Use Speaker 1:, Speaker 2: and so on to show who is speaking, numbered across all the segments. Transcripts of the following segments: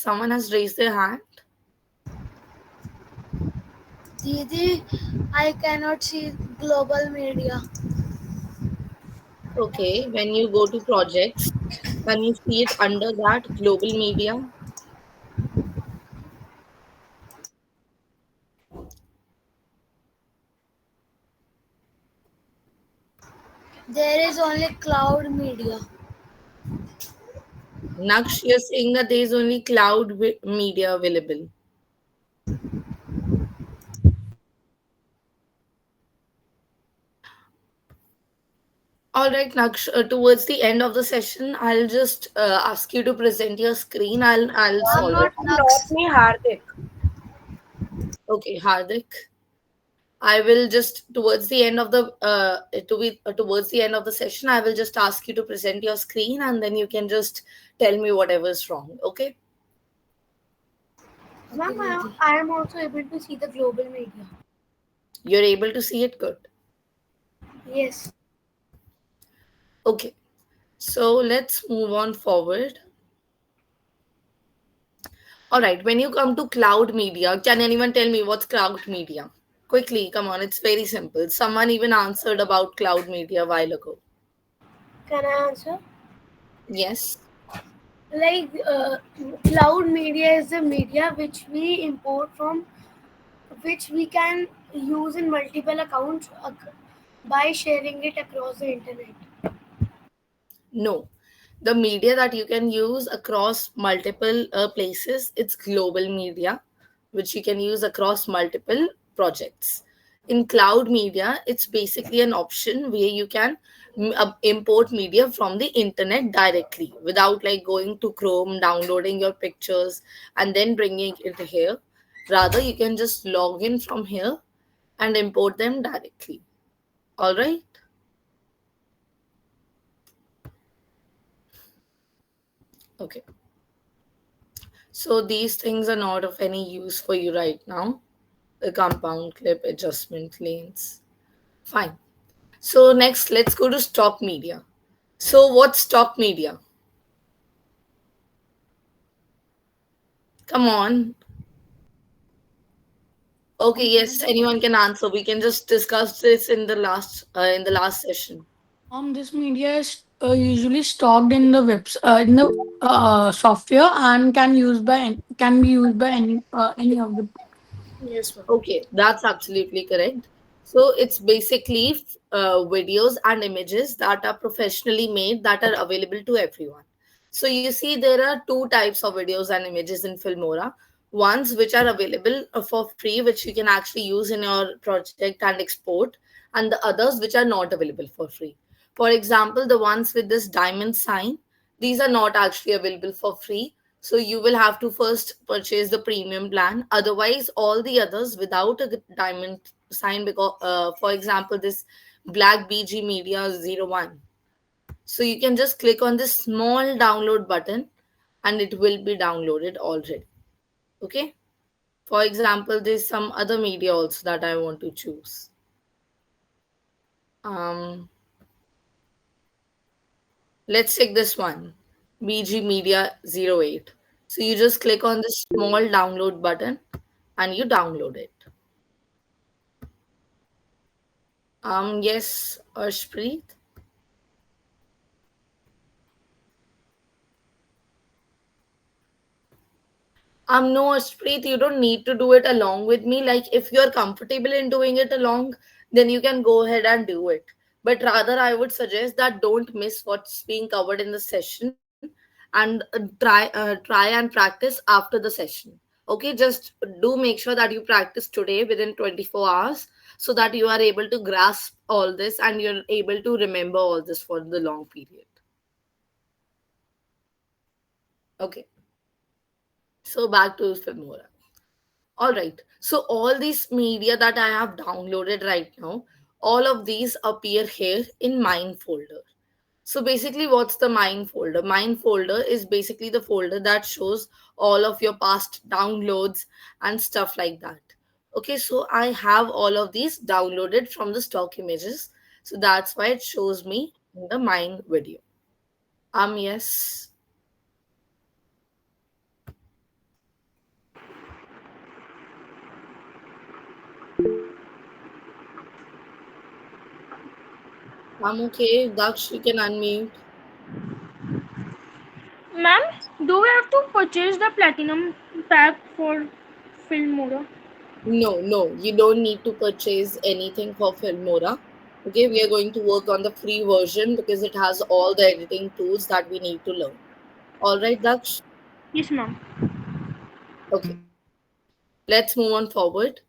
Speaker 1: someone has raised their hand.
Speaker 2: Didi, I cannot see global media.
Speaker 1: Okay, when you go to projects, can you see it under that global media?
Speaker 2: There is only cloud media.
Speaker 1: Naksh, you're saying that there is only media available. All right, Naksh, towards the end of the session, I'll just ask you to present your screen. I'll
Speaker 2: I'm
Speaker 1: solve it.
Speaker 2: not
Speaker 3: Not
Speaker 2: Nux.
Speaker 3: me, Hardik.
Speaker 1: Okay, Hardik. I will just towards the end of the towards the end of the session, I will just ask you to present your screen, and then you can just tell me whatever's wrong. Okay?
Speaker 2: Okay,
Speaker 3: Ma'am, I,
Speaker 2: Didi.
Speaker 3: I am also able to see the global media.
Speaker 1: You're able to see it good.
Speaker 3: Yes.
Speaker 1: Okay. So let's move on forward. All right. When you come to cloud media, can anyone tell me what's cloud media? Quickly, come on. It's very simple. Someone even answered about cloud media a while ago.
Speaker 3: Can I answer?
Speaker 1: Yes.
Speaker 3: Like, cloud media is the media which we import from, which we can use in multiple accounts by sharing it across the internet.
Speaker 1: No. The media that you can use across multiple places, it's global media, which you can use across multiple projects. In cloud media, it's basically an option where you can import media from the internet directly without like going to Chrome, downloading your pictures, and then bringing it here. Rather, you can just log in from here and import them directly. All right. Okay. So these things are not of any use for you right now. The compound clip adjustment lanes. Fine. So next, let's go to stock media. So what's stock media? Come on. Okay, yes, anyone can answer. We can just discuss this in the last session.
Speaker 4: This media is usually stocked in the software and can be used by any of the.
Speaker 3: Yes, ma'am.
Speaker 1: Okay, that's absolutely correct. So it's basically videos and images that are professionally made that are available to everyone. So you see, there are two types of videos and images in Filmora. Ones which are available for free, which you can actually use in your project and export, and the others which are not available for free. For example, the ones with this diamond sign, these are not actually available for free, so you will have to first purchase the premium plan. Otherwise, all the others without a diamond sign, because for example, this black BG Media 01. So you can just click on this small download button and it will be downloaded already. Okay. For example, there's some other media also that I want to choose. Um, let's take this one, BG Media 08. So you just click on this small download button and you download it. Yes, Arshpreet. No, Arshpreet, you don't need to do it along with me. Like, if you're comfortable in doing it along, then you can go ahead and do it. But rather, I would suggest that don't miss what's being covered in the session, and try and practice after the session. Okay, just do make sure that you practice today within 24 hours so that you are able to grasp all this and you're able to remember all this for the long period. Okay, so back to Filmora. All right. So all these media that I have downloaded right now, all of these appear here in mine folder. So basically, what's the mine folder? Mine folder is basically the folder that shows all of your past downloads and stuff like that. Okay, so I have all of these downloaded from the stock images. So that's why it shows me in the mine video. Yes. I'm okay. Daksh, you can unmute.
Speaker 3: Ma'am, do we have to purchase the platinum pack for Filmora?
Speaker 1: No, no, you don't need to purchase anything for Filmora. Okay, we are going to work on the free version because it has all the editing tools that we need to learn. All right, Daksh?
Speaker 3: Yes, ma'am.
Speaker 1: Okay, let's move on forward.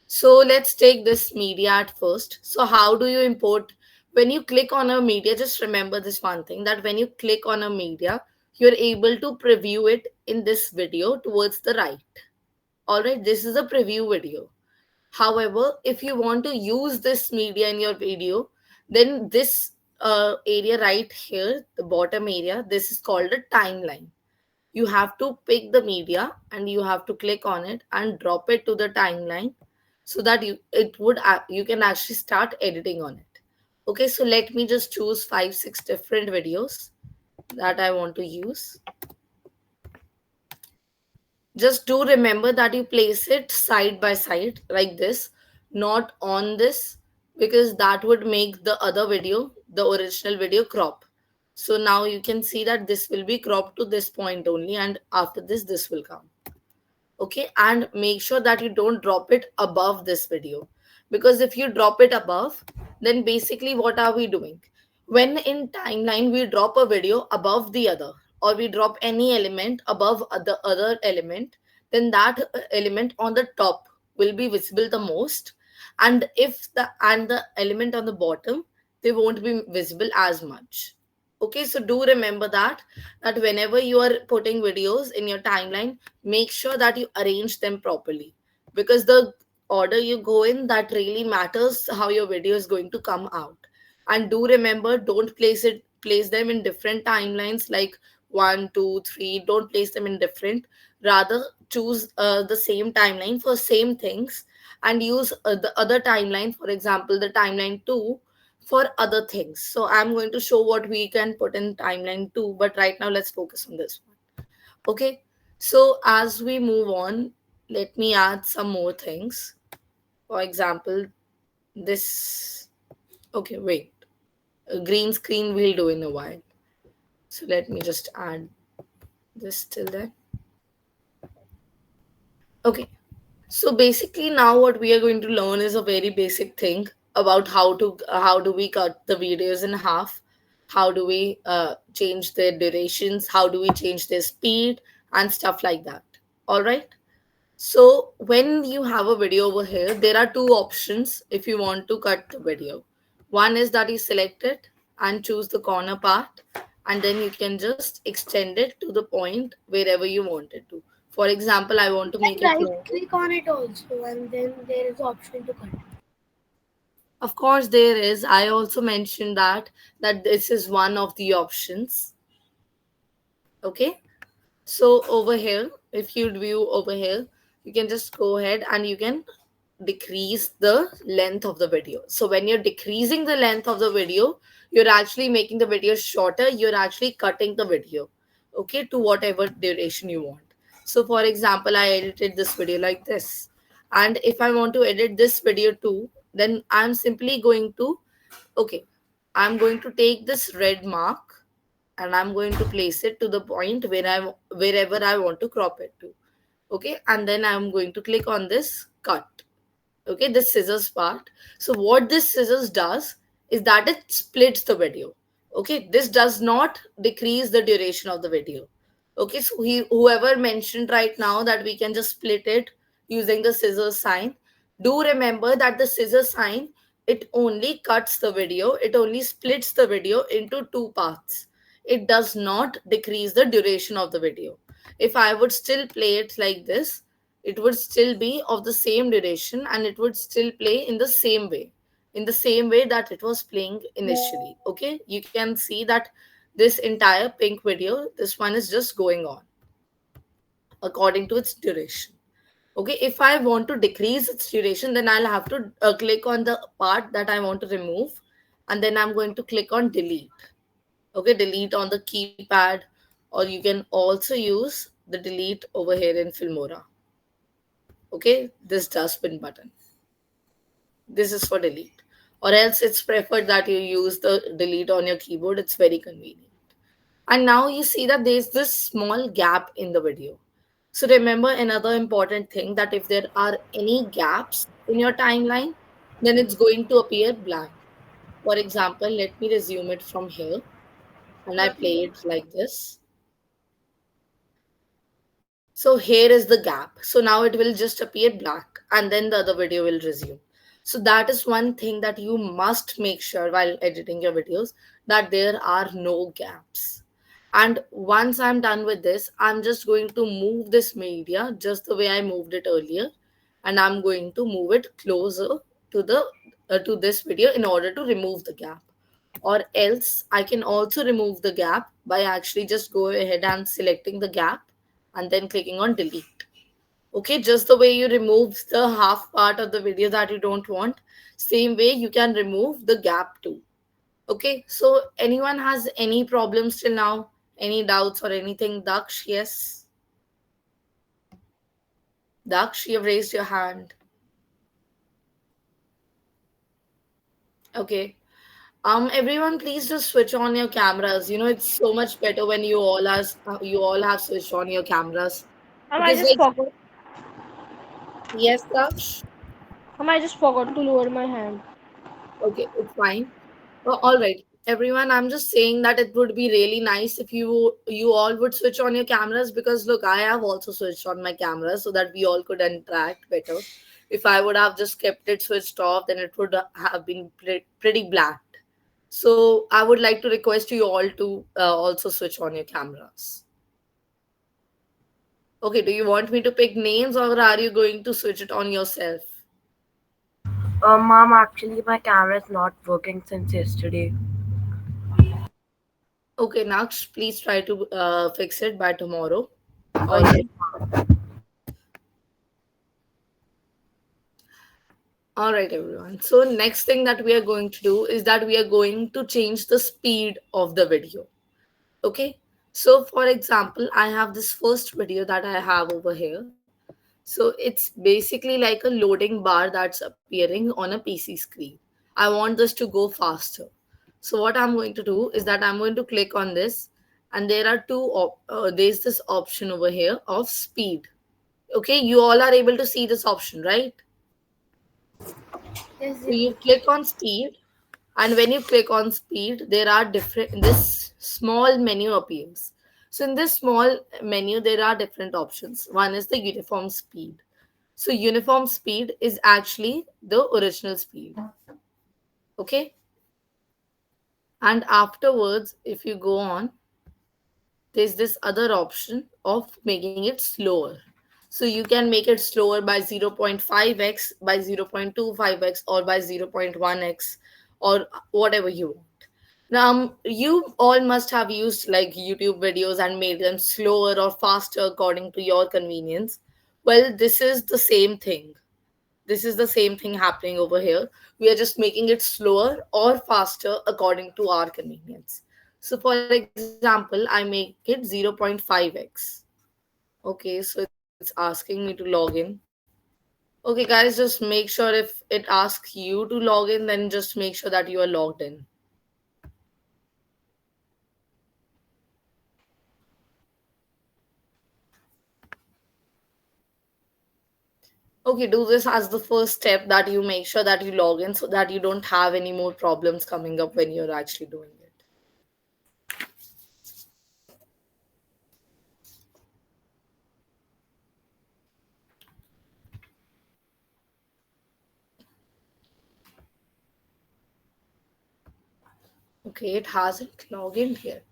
Speaker 1: So let's take this media at first. So how do you import? When you click on a media, just remember this one thing, that when you click on a media, you're able to preview it in this video towards the right. All right, this is a preview video. However, if you want to use this media in your video, then this area right here, the bottom area, this is called a timeline. You have to pick the media and you have to click on it and drop it to the timeline so that you can actually start editing on it. Okay, so let me just choose 5 6 different videos that I want to use. Just do remember that you place it side by side like this, not on this, because that would make the other video, the original video, crop. So now you can see that this will be cropped to this point only, and after this will come. Okay, and make sure that you don't drop it above this video, because if you drop it above, then basically what are we doing? When in timeline we drop a video above the other, or we drop any element above the other element, then that element on the top will be visible the most, and if the element on the bottom, they won't be visible as much. Okay, so do remember that whenever you are putting videos in your timeline, make sure that you arrange them properly, because the order you go in, that really matters how your video is going to come out. And do remember, don't place them in different timelines like 1 2 3. Don't place them in different. Rather, choose the same timeline for same things, and use the other timeline, for example the timeline 2, for other things. So I'm going to show what we can put in timeline 2, but right now let's focus on this one. Okay, so as we move on, let me add some more things. For example, this. Okay, wait. A green screen we'll do in a while. So let me just add this till then. Okay. So basically now what we are going to learn is a very basic thing about how do we cut the videos in half, how do we change their durations, how do we change their speed and stuff like that. All right. So when you have a video over here, there are two options if you want to cut the video. One is that you select it and choose the corner part, and then you can just extend it to the point wherever you want it to. For example, I want to
Speaker 3: You
Speaker 1: make
Speaker 3: can
Speaker 1: it
Speaker 3: right
Speaker 1: long.
Speaker 3: click on it also, and then there is option to cut.
Speaker 1: Of course, there is. I also mentioned that this is one of the options. Okay. So over here, if you view over here, you can just go ahead and you can decrease the length of the video. So when you're decreasing the length of the video, you're actually making the video shorter. You're actually cutting the video, okay, to whatever duration you want. So for example, I edited this video like this. And if I want to edit this video too, then I'm simply going to, okay, I'm going to take this red mark and I'm going to place it to the point wherever I want to crop it to. Okay, and then I'm going to click on this cut. Okay, this scissors part. So what this scissors does is that it splits the video. Okay, this does not decrease the duration of the video. Okay, so whoever mentioned right now that we can just split it using the scissors sign, do remember that the scissors sign, it only cuts the video, it only splits the video into two parts. It does not decrease the duration of the video. If I would still play it like this, it would still be of the same duration and it would still play in the same way that it was playing initially. Okay, you can see that this entire pink video, this one is just going on according to its duration. Okay, if I want to decrease its duration, then I'll have to click on the part that I want to remove, and then I'm going to click on delete. Okay, delete on the keypad, or you can also use the delete over here in Filmora. Okay, this dustbin button. This is for delete. Or else it's preferred that you use the delete on your keyboard. It's very convenient. And now you see that there's this small gap in the video. So remember another important thing, that if there are any gaps in your timeline, then it's going to appear blank. For example, let me resume it from here and I play it like this. So here is the gap. So now it will just appear black and then the other video will resume. So that is one thing that you must make sure while editing your videos, that there are no gaps. And once I'm done with this, I'm just going to move this media just the way I moved it earlier, and I'm going to move it closer to the to this video in order to remove the gap. Or else I can also remove the gap by actually just go ahead and selecting the gap and then clicking on delete. Okay, just the way you remove the half part of the video that you don't want, same way you can remove the gap too. Okay, so anyone has any problems till now? Any doubts or anything? Daksh, yes. Daksh, you've raised your hand. Okay. Everyone, please just switch on your cameras. You know, it's so much better when you all have switched on your cameras.
Speaker 5: I
Speaker 1: Because
Speaker 5: just
Speaker 1: like,
Speaker 5: forgot.
Speaker 1: yes, Daksh.
Speaker 5: I just forgot to lower my hand.
Speaker 1: Okay, it's fine. All right, everyone. I'm just saying that it would be really nice if you all would switch on your cameras, because look, I have also switched on my camera so that we all could interact better. If I would have just kept it switched off, then it would have been pretty bland. So I would like to request you all to also switch on your cameras. Okay, do you want me to pick names or are you going to switch it on yourself?
Speaker 6: Mom, actually, my camera is not working since yesterday.
Speaker 1: Okay, Naksh, please try to fix it by tomorrow. All
Speaker 6: Yes.
Speaker 1: right. All right, everyone. So next thing that we are going to do is that we are going to change the speed of the video. Okay. So for example, I have this first video that I have over here. So it's basically like a loading bar that's appearing on a PC screen. I want this to go faster. So what I'm going to do is that I'm going to click on this, and there are there's this option over here of speed. Okay, you all are able to see this option, right?
Speaker 2: Yes,
Speaker 1: So you click on speed, and when you click on speed, there are different, this small menu appears. So in this small menu, there are different options. One is the uniform speed. So uniform speed is actually the original speed. Okay. And afterwards, if you go on, there's this other option of making it slower. So you can make it slower by 0.5x, by 0.25x, or by 0.1x, or whatever you want. Now, you all must have used like YouTube videos and made them slower or faster according to your convenience. Well, this is the same thing happening over here. We are just making it slower or faster according to our convenience. So, for example, I make it 0.5x. Okay, so it's asking me to log in. Okay, guys, just make sure if it asks you to log in, then just make sure that you are logged in. Okay, do this as the first step, that you make sure that you log in so that you don't have any more problems coming up when you're actually doing it. Okay, it hasn't logged in yet.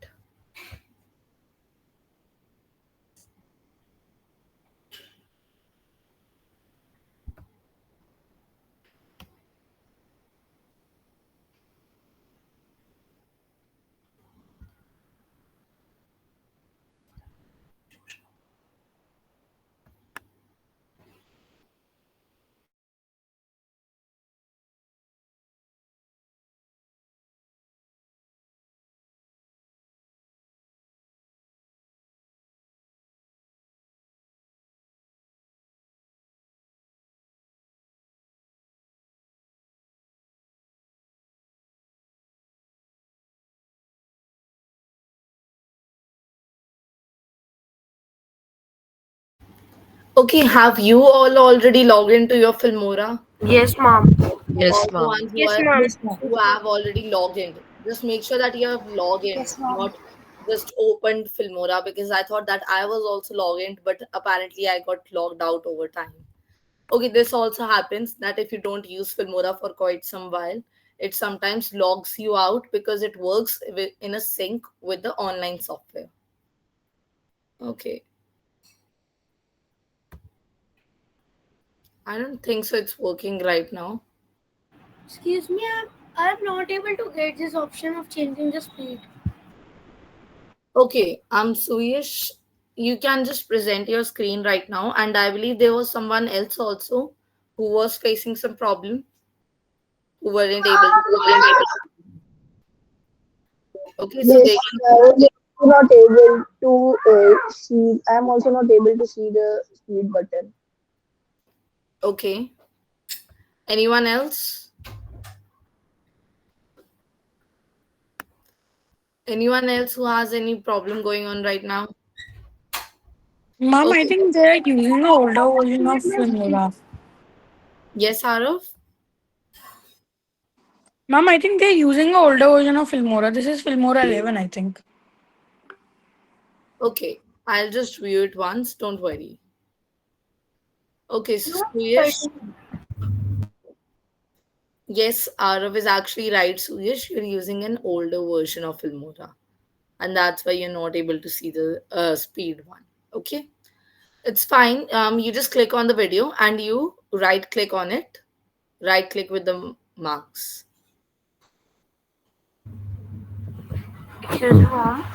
Speaker 1: Okay, have you all already logged into your Filmora?
Speaker 6: Yes, mom.
Speaker 1: All
Speaker 6: Yes,
Speaker 1: the
Speaker 6: mom.
Speaker 1: ones who
Speaker 5: Yes,
Speaker 1: are
Speaker 5: ma'am.
Speaker 4: Yes, ma'am.
Speaker 1: who have already logged in. Just make sure that you have logged in,
Speaker 2: Yes, mom.
Speaker 1: not just opened Filmora, because I thought that I was also logged in, but apparently I got logged out over time. Okay, this also happens that if you don't use Filmora for quite some while, it sometimes logs you out because it works in a sync with the online software. Okay, I don't think so. It's working right now.
Speaker 3: Excuse me, I'm not able to get this option of changing the speed.
Speaker 1: Okay, Suyesh. You can just present your screen right now, and I believe there was someone else also who was facing some problem who weren't able to present. Okay, so
Speaker 7: Yes,
Speaker 1: they can.
Speaker 7: I was also not able to see. I am also not able to see the speed button.
Speaker 1: Okay, anyone else? Anyone else who has any problem going on right now?
Speaker 4: Mom, I
Speaker 1: Okay,
Speaker 4: think they're using the older version of Filmora.
Speaker 1: yes, Arav.
Speaker 4: Mom, I think they're using the older version of Filmora. This is Filmora 11, I think.
Speaker 1: Okay, I'll just view it once. Don't worry. Okay,
Speaker 3: No,
Speaker 1: so Suyesh.
Speaker 3: 13.
Speaker 1: Yes, Arav is actually right, Suyesh. You're using an older version of Filmora, and that's why you're not able to see the speed one. Okay, it's fine. You just click on the video and you right click on it. Right click with the marks.
Speaker 6: Excuse me, mom.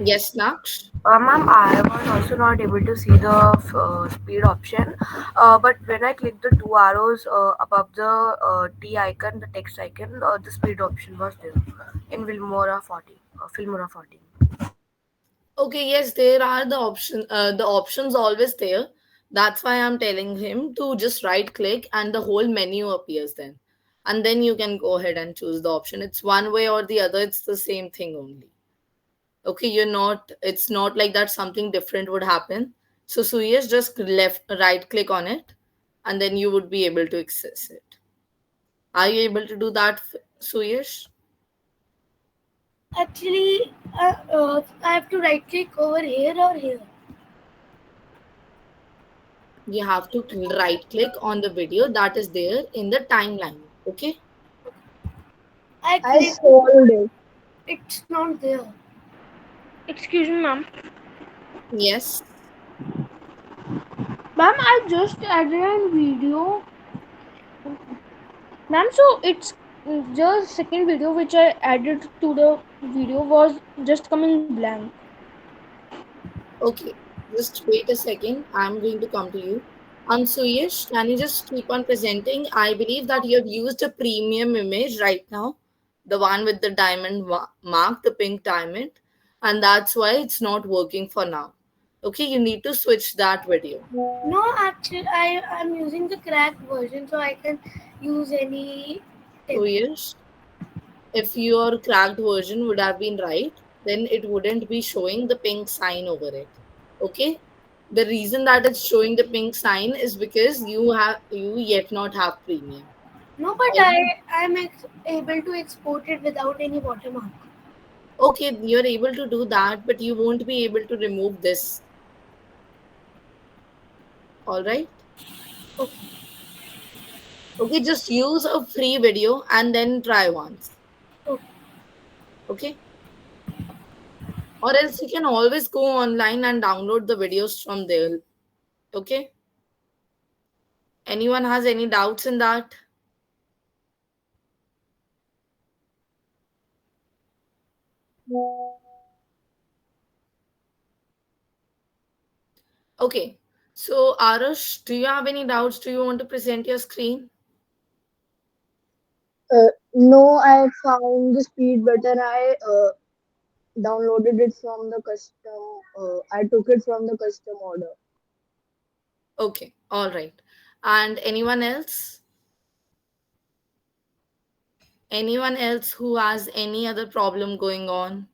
Speaker 1: Yes, Naksh.
Speaker 6: Ma'am, I was also not able to see the speed option. But when I clicked the two arrows above the T icon, the text icon, the speed option was there in Filmora 14. Filmora 14.
Speaker 1: Okay, yes, there are the option. The options always there. That's why I'm telling him to just right click and the whole menu appears then, and then you can go ahead and choose the option. It's one way or the other. It's the same thing only. Okay, you're not. It's not like that. Something different would happen. So Suyesh, just left right click on it, and then you would be able to access it. Are you able to do that, Suyesh?
Speaker 3: Actually, I have to right click over here or here.
Speaker 1: You have to right click on the video that is there in the timeline. Okay.
Speaker 3: I
Speaker 7: I
Speaker 3: click,
Speaker 7: solved it.
Speaker 3: it's not there.
Speaker 5: Excuse me, ma'am.
Speaker 1: Yes.
Speaker 5: Ma'am, I just added a video. Ma'am, so it's the second video which I added to the video was just coming blank.
Speaker 1: Okay. Just wait a second. I'm going to come to you. Suyesh, can you just keep on presenting? I believe that you have used a premium image right now, the one with the diamond mark, the pink diamond, and that's why it's not working for now. Okay, you need to switch that video.
Speaker 3: No, actually, I'm using the cracked version so I can use any text.
Speaker 1: Suyesh, if your cracked version would have been right, then it wouldn't be showing the pink sign over it. Okay? The reason that it's showing the pink sign is because you yet not have premium.
Speaker 3: No, but
Speaker 1: Alright?
Speaker 3: I'm able to export it without any watermark.
Speaker 1: Okay, you're able to do that, but you won't be able to remove this. Alright? Okay, just use a free video and then try once.
Speaker 3: Okay.
Speaker 1: Okay? Or else you can always go online and download the videos from there. Okay? Anyone has any doubts in that? Okay. So, Arush, do you have any doubts? Do you want to present your screen?
Speaker 7: No, I found the speed button. I downloaded it from the custom. I took it from the custom order.
Speaker 1: Okay. All right. And anyone else? Anyone else who has any other problem going on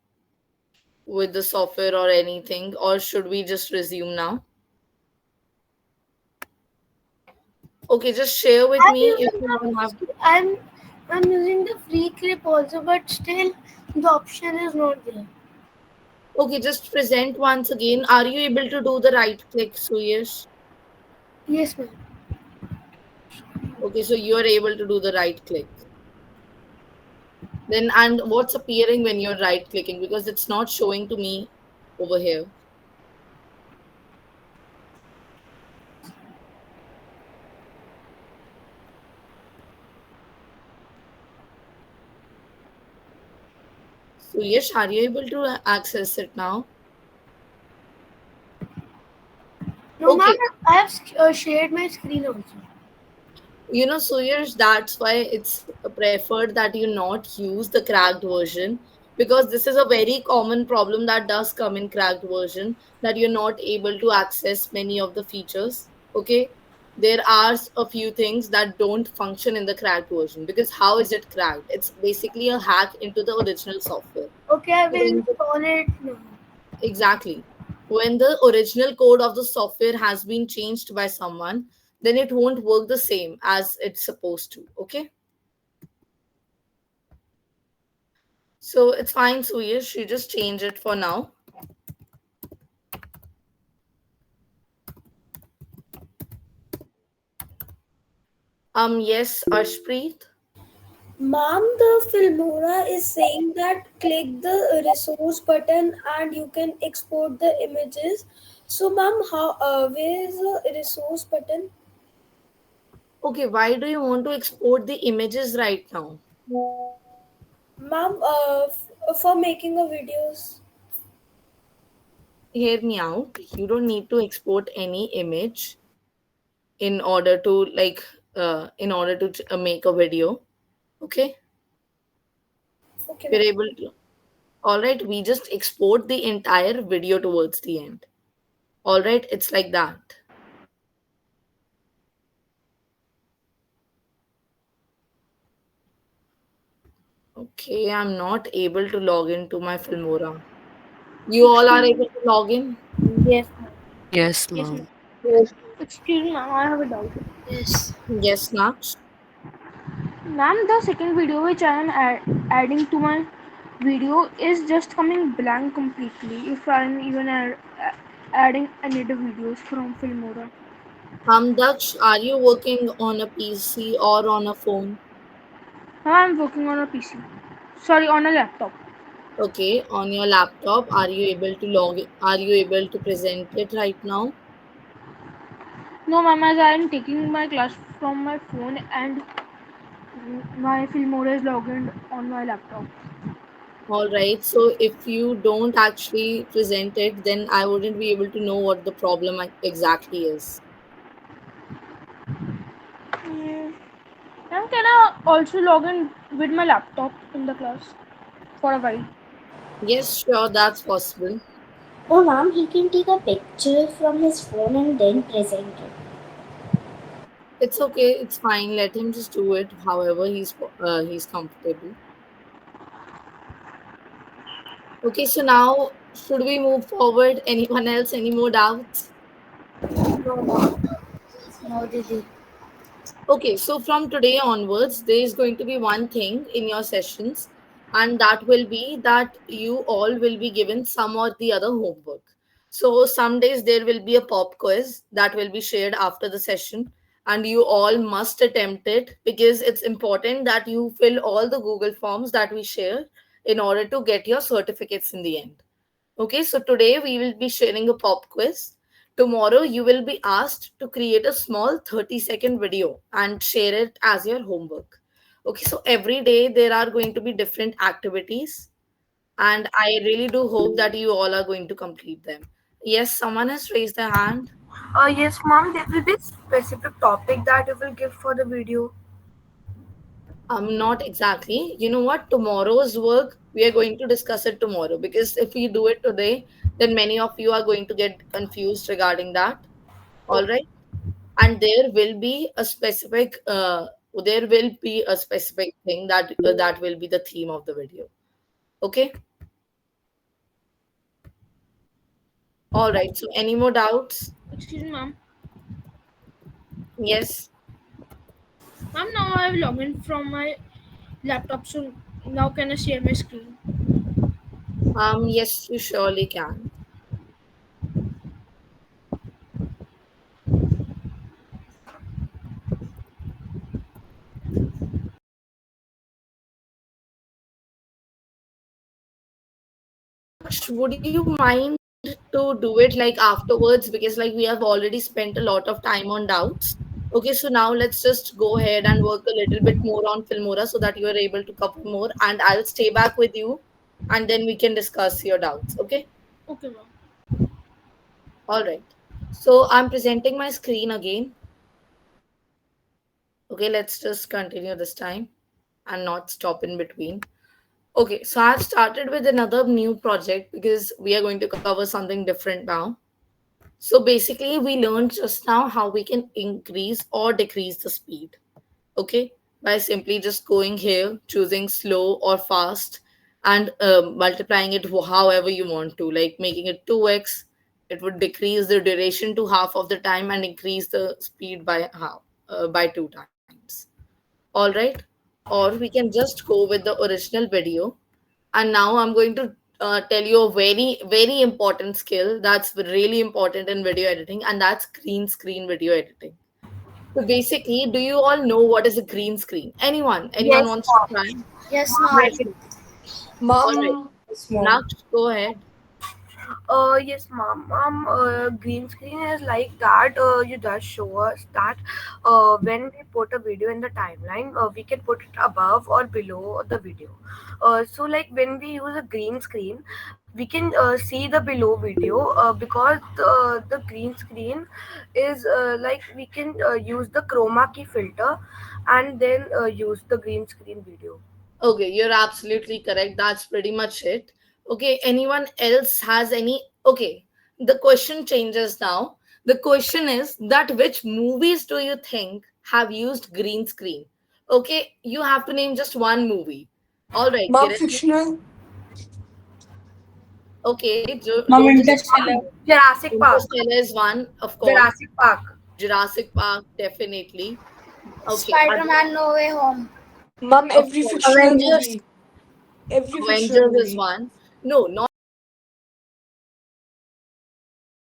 Speaker 1: with the software or anything? Or should we just resume now? Okay, just share with
Speaker 3: I'm
Speaker 1: me if
Speaker 3: using
Speaker 1: you don't have.
Speaker 3: the I'm using the free clip also, but still the option is not there.
Speaker 1: Okay, just present once again. Are you able to do the right click, Suyesh?
Speaker 3: Yes, ma'am.
Speaker 1: Okay, so you are able to do the right click. Then, and what's appearing when you're right clicking? Because it's not showing to me over here. Suyesh, are you able to access it now?
Speaker 3: No, ma'am.
Speaker 1: Okay,
Speaker 3: I have shared my screen also.
Speaker 1: Suyash, that's why it's preferred that you not use the cracked version, because this is a very common problem that does come in cracked version, that you're not able to access many of the features. Okay, there are a few things that don't function in the cracked version, because how is it cracked? It's basically a hack into the original software.
Speaker 3: Okay, I
Speaker 1: So
Speaker 3: will install it now.
Speaker 1: exactly. When the original code of the software has been changed by someone, then it won't work the same as it's supposed to. Okay. So it's fine, Suyash. You just change it for now. Yes, Arshpreet.
Speaker 3: Ma'am, the Filmora is saying that click the resource button and you can export the images. So, ma'am, how where is the resource button?
Speaker 1: Okay, why do you want to export the images right now?
Speaker 3: Ma'am, for making a videos.
Speaker 1: Hear me out. You don't need to export any image in order to make a video. Okay,
Speaker 3: Okay,
Speaker 1: we're
Speaker 3: ma'am.
Speaker 1: able to. All right, we just export the entire video towards the end. All right, it's like that. Okay, I'm not able to log into my Filmora. You all are
Speaker 5: Excuse,
Speaker 1: able to log in?
Speaker 3: Yes, ma'am.
Speaker 6: Yes,
Speaker 5: yes, ma'am.
Speaker 6: ma'am.
Speaker 7: Yes.
Speaker 5: Excuse me, ma'am. I have a doubt.
Speaker 3: Yes.
Speaker 1: Yes, Naksh.
Speaker 5: Ma'am, the second video which I am adding to my video is just coming blank completely. If I am even adding any other videos from Filmora.
Speaker 1: Daksh, are you working on a PC or on a phone?
Speaker 5: Ma'am, I'm working on a PC. Sorry, on a laptop.
Speaker 1: Okay, on your laptop, are you able to log in? Are you able to present it right now?
Speaker 5: No, ma'am, as I am taking my class from my phone and my Filmora is logged in on my laptop.
Speaker 1: All right, so if you don't actually present it, then I wouldn't be able to know what the problem exactly is.
Speaker 5: Mm, ma'am, can I also log in with my laptop in the class for a while?
Speaker 1: Yes, sure, that's possible.
Speaker 8: Oh, ma'am, he can take a picture from his phone and then present it.
Speaker 1: It's okay, it's fine. Let him just do it however he's comfortable. Okay, so now should we move forward? Anyone else? Any more doubts?
Speaker 3: No, ma'am. No, Didi.
Speaker 1: Okay, so from today onwards, there is going to be one thing in your sessions, and that will be that you all will be given some or the other homework. So, some days there will be a pop quiz that will be shared after the session, and you all must attempt it because it's important that you fill all the Google forms that we share in order to get your certificates in the end. Okay, so today we will be sharing a pop quiz. Tomorrow you will be asked to create a small 30-second video and share it as your homework. Okay, so every day there are going to be different activities, and I really do hope that you all are going to complete them. Yes, someone has raised their hand.
Speaker 6: Yes, ma'am. There will be specific topic that you will give for the video.
Speaker 1: Not exactly. You know what? Tomorrow's work, we are going to discuss it tomorrow because if we do it today, then many of you are going to get confused regarding that. All
Speaker 6: Okay.
Speaker 1: right. And there will be a specific thing that will be the theme of the video. Okay. All right. So any more doubts?
Speaker 5: Excuse me, ma'am.
Speaker 1: Yes.
Speaker 5: Ma'am, now I have logged in from my laptop, so now can I share my screen?
Speaker 1: Yes, you surely can. Naksh, would you mind to do it like afterwards? Because like we have already spent a lot of time on doubts. Okay, so now let's just go ahead and work a little bit more on Filmora so that you are able to cover more, and I'll stay back with you and then we can discuss your doubts. Okay?
Speaker 5: Okay, ma'am.
Speaker 1: All right. So I'm presenting my screen again. Okay, let's just continue this time and not stop in between. Okay, so I've started with another new project because we are going to cover something different now. So basically, we learned just now how we can increase or decrease the speed. Okay, by simply just going here, choosing slow or fast, and multiplying it however you want to, like making it 2x. It would decrease the duration to half of the time and increase the speed by half, by 2 times. All right, or we can just go with the original video. And now I'm going to tell you a very important skill that's really important in video editing, and that's green screen video editing. So basically, do you all know what is a green screen? Anyone
Speaker 6: Yes,
Speaker 1: wants to
Speaker 6: mom.
Speaker 1: try?
Speaker 2: Yes, ma'am.
Speaker 1: Okay, all right.
Speaker 6: Mom. Yes, mom.
Speaker 1: Naksh, go ahead.
Speaker 6: Yes, ma'am. Ma'am, green screen is like that. You just show us that when we put a video in the timeline, we can put it above or below the video. So, like when we use a green screen, we can see the below video because the green screen is like we can use the chroma key filter and then use the green screen video.
Speaker 1: Okay, you're absolutely correct. That's pretty much it. Okay, anyone else has any? Okay, the question changes now. The question is that which movies do you think have used green screen? Okay, you have to name just one movie. All right,
Speaker 4: Mom,
Speaker 1: Girish.
Speaker 4: fictional.
Speaker 1: Okay,
Speaker 3: Mom,
Speaker 1: don't just
Speaker 3: Interstellar.
Speaker 6: Jurassic Park.
Speaker 1: Interstellar is one, of course.
Speaker 6: Jurassic Park.
Speaker 1: Jurassic Park, definitely. Okay,
Speaker 2: Spider-Man No Way Home.
Speaker 4: Mom,
Speaker 1: of
Speaker 4: every
Speaker 1: course.
Speaker 4: fictional
Speaker 3: Avengers.
Speaker 4: movie. Every fictional
Speaker 1: Avengers is
Speaker 4: movie.
Speaker 1: one. No, not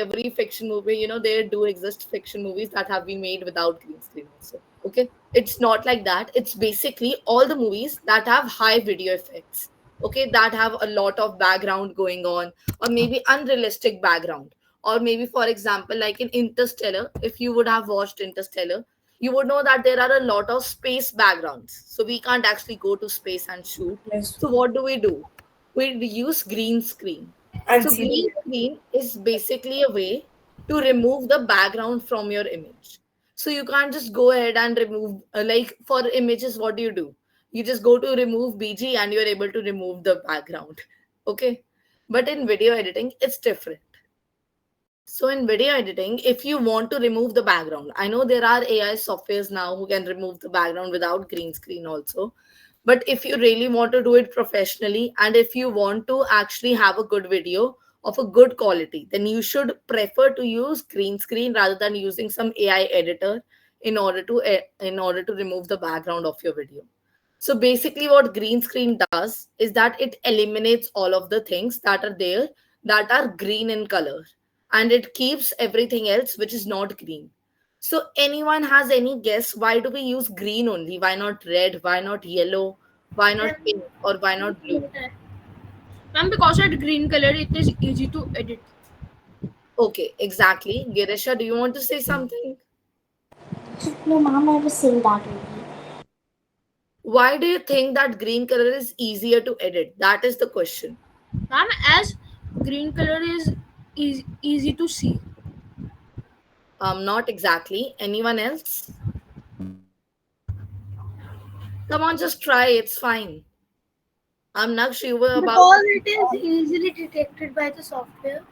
Speaker 1: every fiction movie. There do exist fiction movies that have been made without green screen also. Okay, it's not like that. It's basically all the movies that have high video effects. Okay, that have a lot of background going on, or maybe unrealistic background, or maybe, for example, like in Interstellar. If you would have watched Interstellar, you would know that there are a lot of space backgrounds, so we can't actually go to space and shoot.
Speaker 3: Yes.
Speaker 1: So what do? We use green screen.
Speaker 3: And
Speaker 1: So
Speaker 3: see the
Speaker 1: green screen is basically a way to remove the background from your image. So you can't just go ahead and remove, like for images, what do? You just go to remove BG and you're able to remove the background. Okay. But in video editing, it's different. So in video editing, if you want to remove the background, I know there are AI softwares now who can remove the background without green screen also. But if you really want to do it professionally and if you want to actually have a good video of a good quality, then you should prefer to use green screen rather than using some AI editor in order to remove the background of your video. So basically, what green screen does is that it eliminates all of the things that are there that are green in color, and it keeps everything else which is not green. So, anyone has any guess why do we use green only? Why not red? Why not yellow? Why not pink? Or why not blue?
Speaker 5: Ma'am, because at green color it is easy to edit.
Speaker 1: Okay, exactly. Girisha, do you want to say something?
Speaker 8: No, ma'am, I was saying that only.
Speaker 1: Why do you think that green color is easier to edit? That is the question.
Speaker 5: Ma'am, as green color is easy to see.
Speaker 1: Not exactly. Anyone else? Come on, just try. It's fine. I'm not sure you were about to
Speaker 3: because
Speaker 1: speak
Speaker 3: it is
Speaker 1: on.
Speaker 3: easily detected by the software.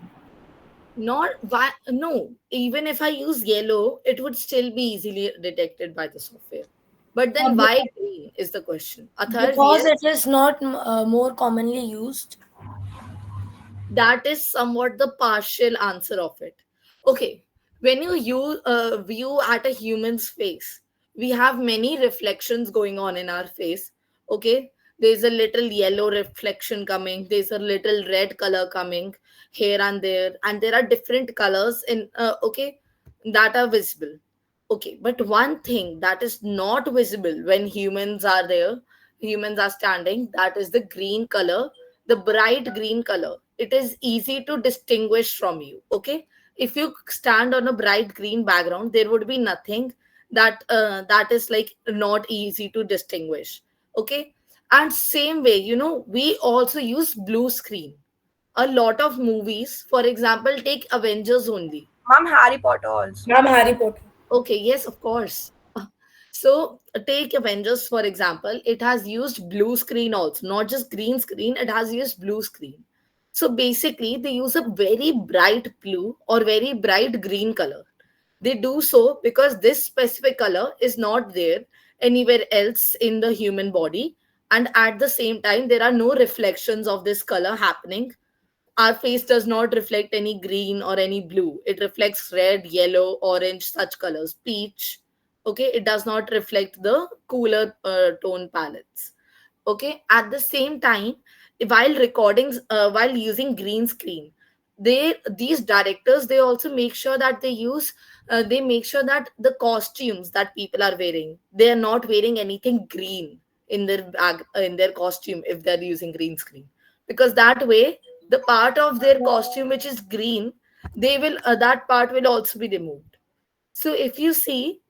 Speaker 1: Not why, no. Even if I use yellow, it would still be easily detected by the software. But then why green is the question. Atharv,
Speaker 3: Because
Speaker 1: yes,
Speaker 3: it is not more commonly used.
Speaker 1: that is somewhat the partial answer of it. Okay, when you view at a human's face, we have many reflections going on in our face. Okay, there's a little yellow reflection coming, there's a little red color coming here and there, and there are different colors in okay, that are visible. Okay, but one thing that is not visible when humans are there, humans are standing, that is the green color, the bright green color. It is easy to distinguish from you. Okay, if you stand on a bright green background, there would be nothing that is like not easy to distinguish. Okay, and same way, we also use blue screen. A lot of movies, for example, take Avengers only.
Speaker 6: Mom, Harry Potter also.
Speaker 2: Ma'am, Harry Potter.
Speaker 1: Okay, yes, of course. So take Avengers for example. It has used blue screen also, not just green screen. It has used blue screen. So basically, they use a very bright blue or very bright green color. They do so because this specific color is not there anywhere else in the human body, and at the same time, there are no reflections of this color happening. Our face does not reflect any green or any blue. It reflects red, yellow, orange, such colors, peach. Okay, it does not reflect the cooler tone palettes. Okay, at the same time, while recording, while using green screen, these directors, they also make sure that they make sure that the costumes that people are wearing, they are not wearing anything green in their bag, in their costume, if they're using green screen, because that way the part of their costume which is green, they will that part will also be removed. So if you see,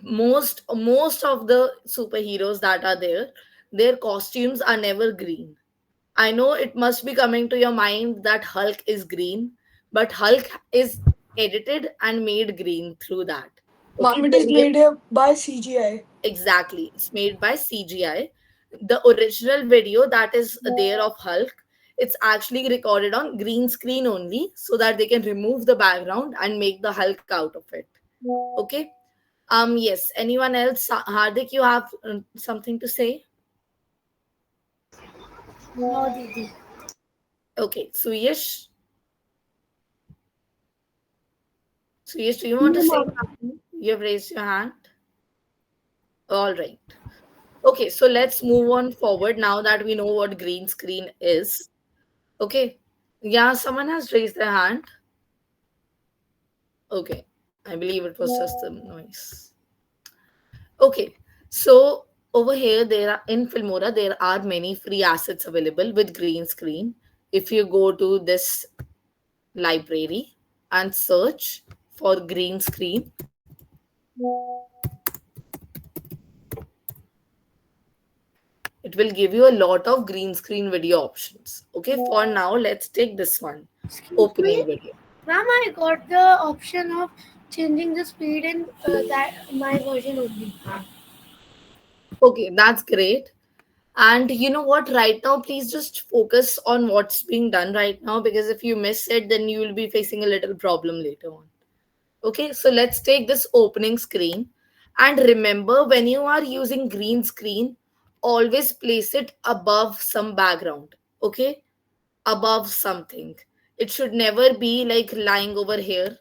Speaker 1: most of the superheroes that are there, their costumes are never green. I know it must be coming to your mind that Hulk is green, but Hulk is edited and made green through that. Okay,
Speaker 4: Mom, it is
Speaker 1: when they,
Speaker 4: made here by CGI.
Speaker 1: exactly, it's made by CGI. The original video that is there of Hulk, it's actually recorded on green screen only, so that they can remove the background and make the Hulk out of it. Okay. Yes, anyone else? Hardik, you have something to say?
Speaker 3: No, Didi.
Speaker 1: Okay, Suyesh, do you want to say something? You have raised your hand. All right. Okay, so let's move on forward now that we know what green screen is. Okay. Yeah, someone has raised their hand. Okay. I believe it was just the noise. Okay. So over here, there are in Filmora, there are many free assets available with green screen. If you go to this library and search for green screen, it will give you a lot of green screen video options. Okay, for now, let's take this one,
Speaker 3: Excuse
Speaker 1: opening
Speaker 3: me.
Speaker 1: video.
Speaker 3: Ma'am, I got the option of changing the speed in that my version only.
Speaker 1: Okay, that's great. And you know what? Right now, please just focus on what's being done right now, because if you miss it, then you will be facing a little problem later on. Okay, so let's take this opening screen. And remember, when you are using green screen, always place it above some background. Okay, above something. It should never be like lying over here,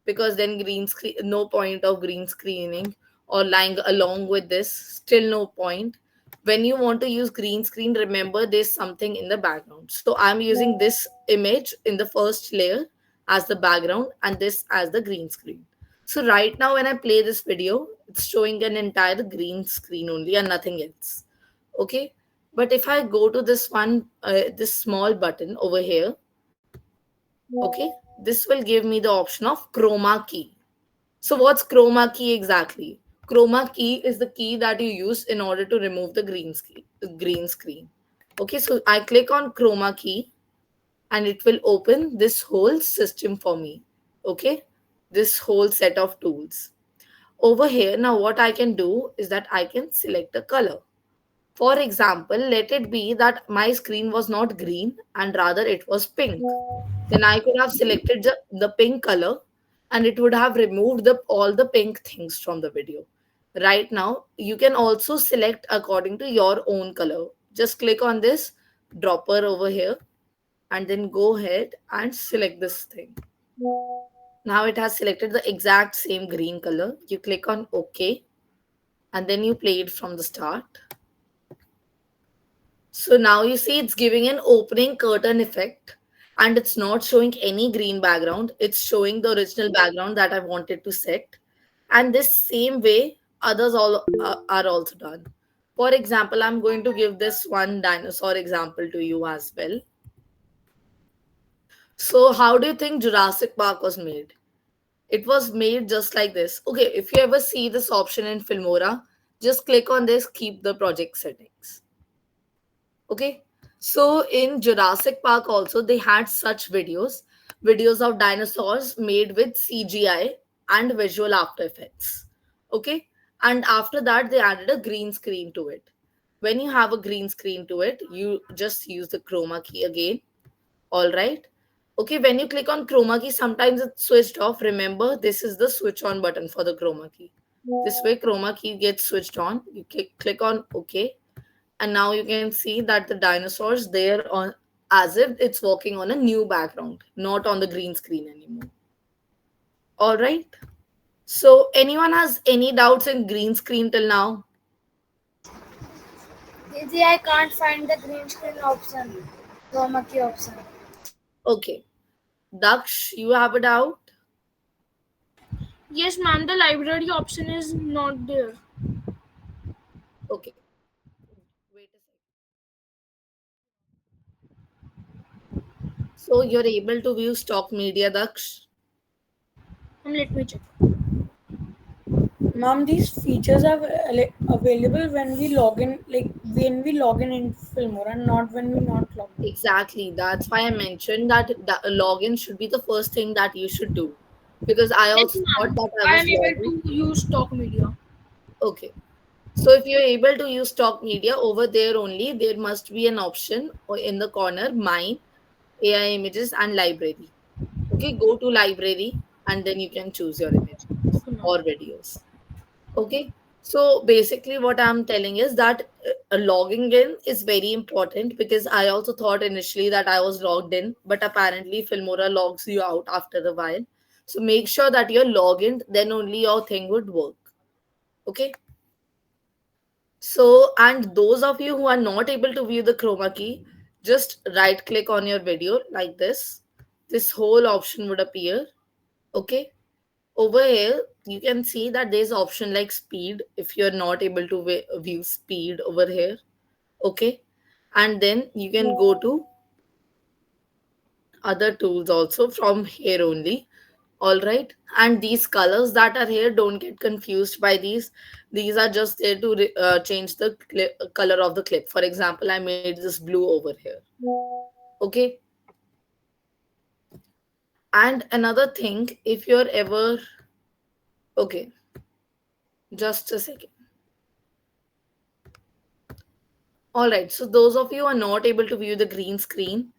Speaker 1: because then green screen, no point of green screening, or lying along with this, still no point. When you want to use green screen, remember there's something in the background. So I'm using this image in the first layer as the background and this as the green screen. So right now when I play this video, it's showing an entire green screen only and nothing else. Okay, but if I go to this one, this small button over here, okay, this will give me the option of chroma key. So what's chroma key exactly? Chroma key is the key that you use in order to remove the green screen. Okay, so I click on chroma key and it will open this whole system for me. Okay, this whole set of tools. Over here, now what I can do is that I can select a color. For example, let it be that my screen was not green and rather it was pink. Then I could have selected the pink color and it would have removed all the pink things from the video. Right now, you can also select according to your own color. Just click on this dropper over here and then go ahead and select this thing. Now it has selected the exact same green color. You click on OK. and then you play it from the start. So now you see it's giving an opening curtain effect, and it's not showing any green background. It's showing the original background that I wanted to set. And this same way, others all are also done. For example, I'm going to give this one dinosaur example to you as well. So, how do you think Jurassic Park was made? It was made just like this. Okay, if you ever see this option in Filmora, just click on this, keep the project settings. Okay, so in Jurassic Park also they had such videos of dinosaurs made with CGI and visual after effects. Okay, and after that they added a green screen to it. When you have a green screen to it, you just use the chroma key again. All right. Okay, when you click on chroma key, sometimes it's switched off. Remember, this is the switch on button for the chroma key. This way, chroma key gets switched on. You click on OK, and now you can see that the dinosaurs there on as if it's walking on a new background, not on the green screen anymore. All right. So, anyone has any doubts in green screen till now?
Speaker 3: Didi, I can't find the green screen option. Chroma key option.
Speaker 1: Okay. Daksh, you have a doubt?
Speaker 5: Yes, ma'am, the library option is not there.
Speaker 1: Okay. Wait a second. So, you're able to view stock media, Daksh?
Speaker 5: Let me check.
Speaker 4: Ma'am, these features are available when we log in, like when we log in Filmora, not when we not log in.
Speaker 1: Exactly. That's why I mentioned that login should be the first thing that you should do. Because I
Speaker 5: Yes,
Speaker 1: also thought
Speaker 5: ma'am.
Speaker 1: that I
Speaker 5: I
Speaker 1: was
Speaker 5: am able
Speaker 1: logging.
Speaker 5: to use stock media.
Speaker 1: Okay. So if you're able to use stock media over there only, there must be an option or in the corner, mine, AI images and library. Okay, go to library and then you can choose your images
Speaker 5: Okay, ma'am.
Speaker 1: or videos. Okay. So basically, what I'm telling is that logging in is very important because I also thought initially that I was logged in, but apparently Filmora logs you out after a while. So make sure that you're logged in, then only your thing would work. Okay. So, and those of you who are not able to view the chroma key, just right click on your video like this. This whole option would appear. Okay. Over here, you can see that there's option like speed if you're not able to view speed over here. Okay. And then you can go to other tools also from here only. All right. And these colors that are here, don't get confused by these are just there to change the color of the clip. For example, I made this blue over here. Okay. And another thing, if you're ever okay, just a second. All right, so those of you who are not able to view the green screen,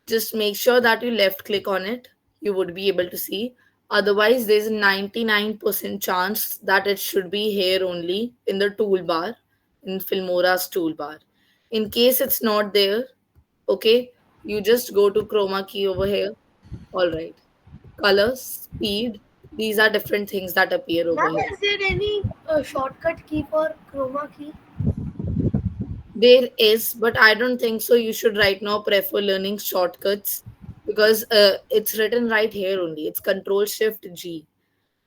Speaker 1: just make sure that you left click on it. You would be able to see. Otherwise, there's a 99% chance that it should be here only in the toolbar, in Filmora's toolbar. In case it's not there, okay, you just go to chroma key over here. All right, colors, speed, these are different things that appear over
Speaker 3: Ma'am,
Speaker 1: here.
Speaker 3: is there any shortcut key for chroma key?
Speaker 1: There is, but I don't think so. You should right now prefer learning shortcuts because it's written right here only. It's Control Shift G.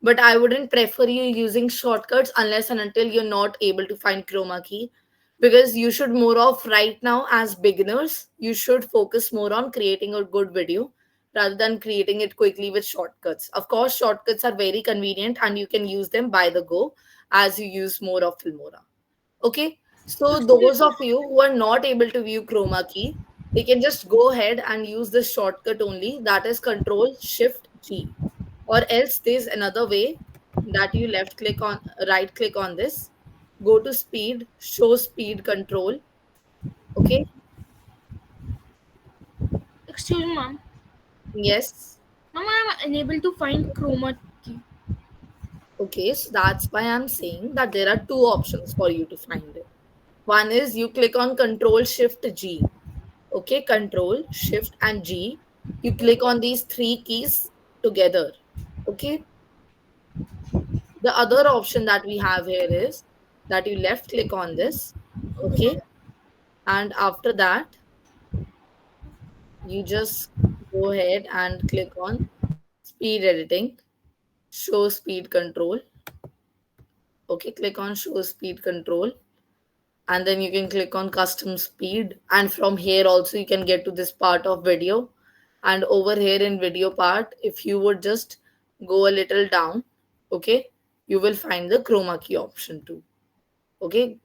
Speaker 1: But I wouldn't prefer you using shortcuts unless and until you're not able to find chroma key because you should more of right now as beginners, you should focus more on creating a good video rather than creating it quickly with shortcuts. Of course, shortcuts are very convenient and you can use them by the go as you use more of Filmora. Okay, so those of you who are not able to view chroma key, they can just go ahead and use this shortcut only, that is Control Shift G. Or else there's another way that you left click on, right click on this, go to speed, show speed control. Okay,
Speaker 5: Excuse me, ma'am.
Speaker 1: yes.
Speaker 5: Ma'am, I am unable to find chroma key.
Speaker 1: Okay, so that's why I'm saying that there are two options for you to find it. One is you click on Control Shift G. Okay, Control Shift and G. You click on these three keys together. Okay, the other option that we have here is that you left click on this. Okay, and after that you just go ahead and click on speed editing, show speed control. Okay, click on show speed control, and then you can click on custom speed, and from here also you can get to this part of video. And over here in video part, if you would just go a little down, okay, you will find the chroma key option too. Okay,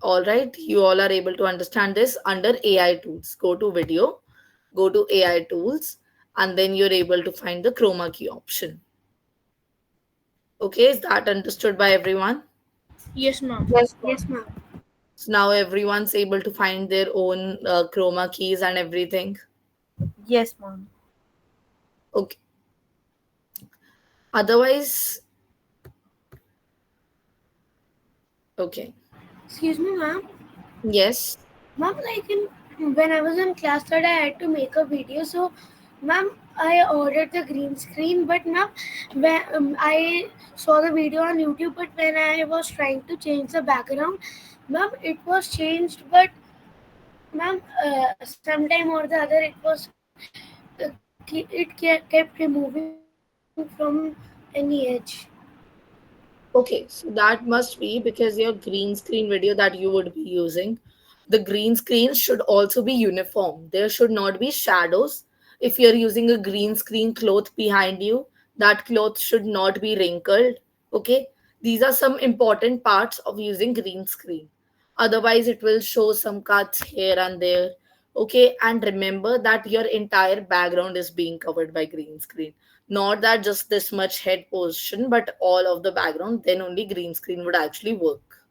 Speaker 1: all right, you all are able to understand this. Under AI tools, go to video, go to AI tools, and then you're able to find the chroma key option. Okay, is that understood by everyone?
Speaker 5: Yes, ma'am.
Speaker 6: Yes, ma'am.
Speaker 3: Yes, ma'am.
Speaker 1: So now everyone's able to find their own chroma keys and everything.
Speaker 6: Yes, ma'am.
Speaker 1: Okay. Otherwise, okay.
Speaker 3: Excuse me, ma'am.
Speaker 1: Yes.
Speaker 3: Ma'am, like when I was in class third, I had to make a video. So, ma'am, I ordered the green screen, but ma'am, when I saw the video on YouTube, but when I was trying to change the background, ma'am, it was changed. But ma'am, sometime or the other, it was kept removing from any edge.
Speaker 1: Okay, so that must be because your green screen video that you would be using, the green screen should also be uniform. There should not be shadows. If you're using a green screen cloth behind you, that cloth should not be wrinkled. Okay, these are some important parts of using green screen. Otherwise, it will show some cuts here and there. Okay, and remember that your entire background is being covered by green screen, not that just this much head portion but all of the background, then only green screen would actually work.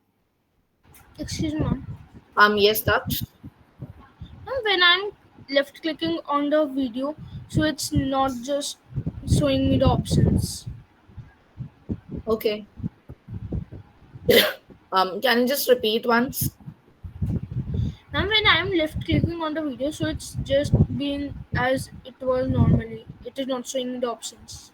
Speaker 5: Excuse me, ma'am.
Speaker 1: Yes, Daksh.
Speaker 5: Ma'am, when I'm left clicking on the video, so it's not just showing me the options.
Speaker 1: Okay. Can you just repeat once?
Speaker 5: Now when I'm left clicking on the video, so it's just being as it was normally. It is not showing me the options.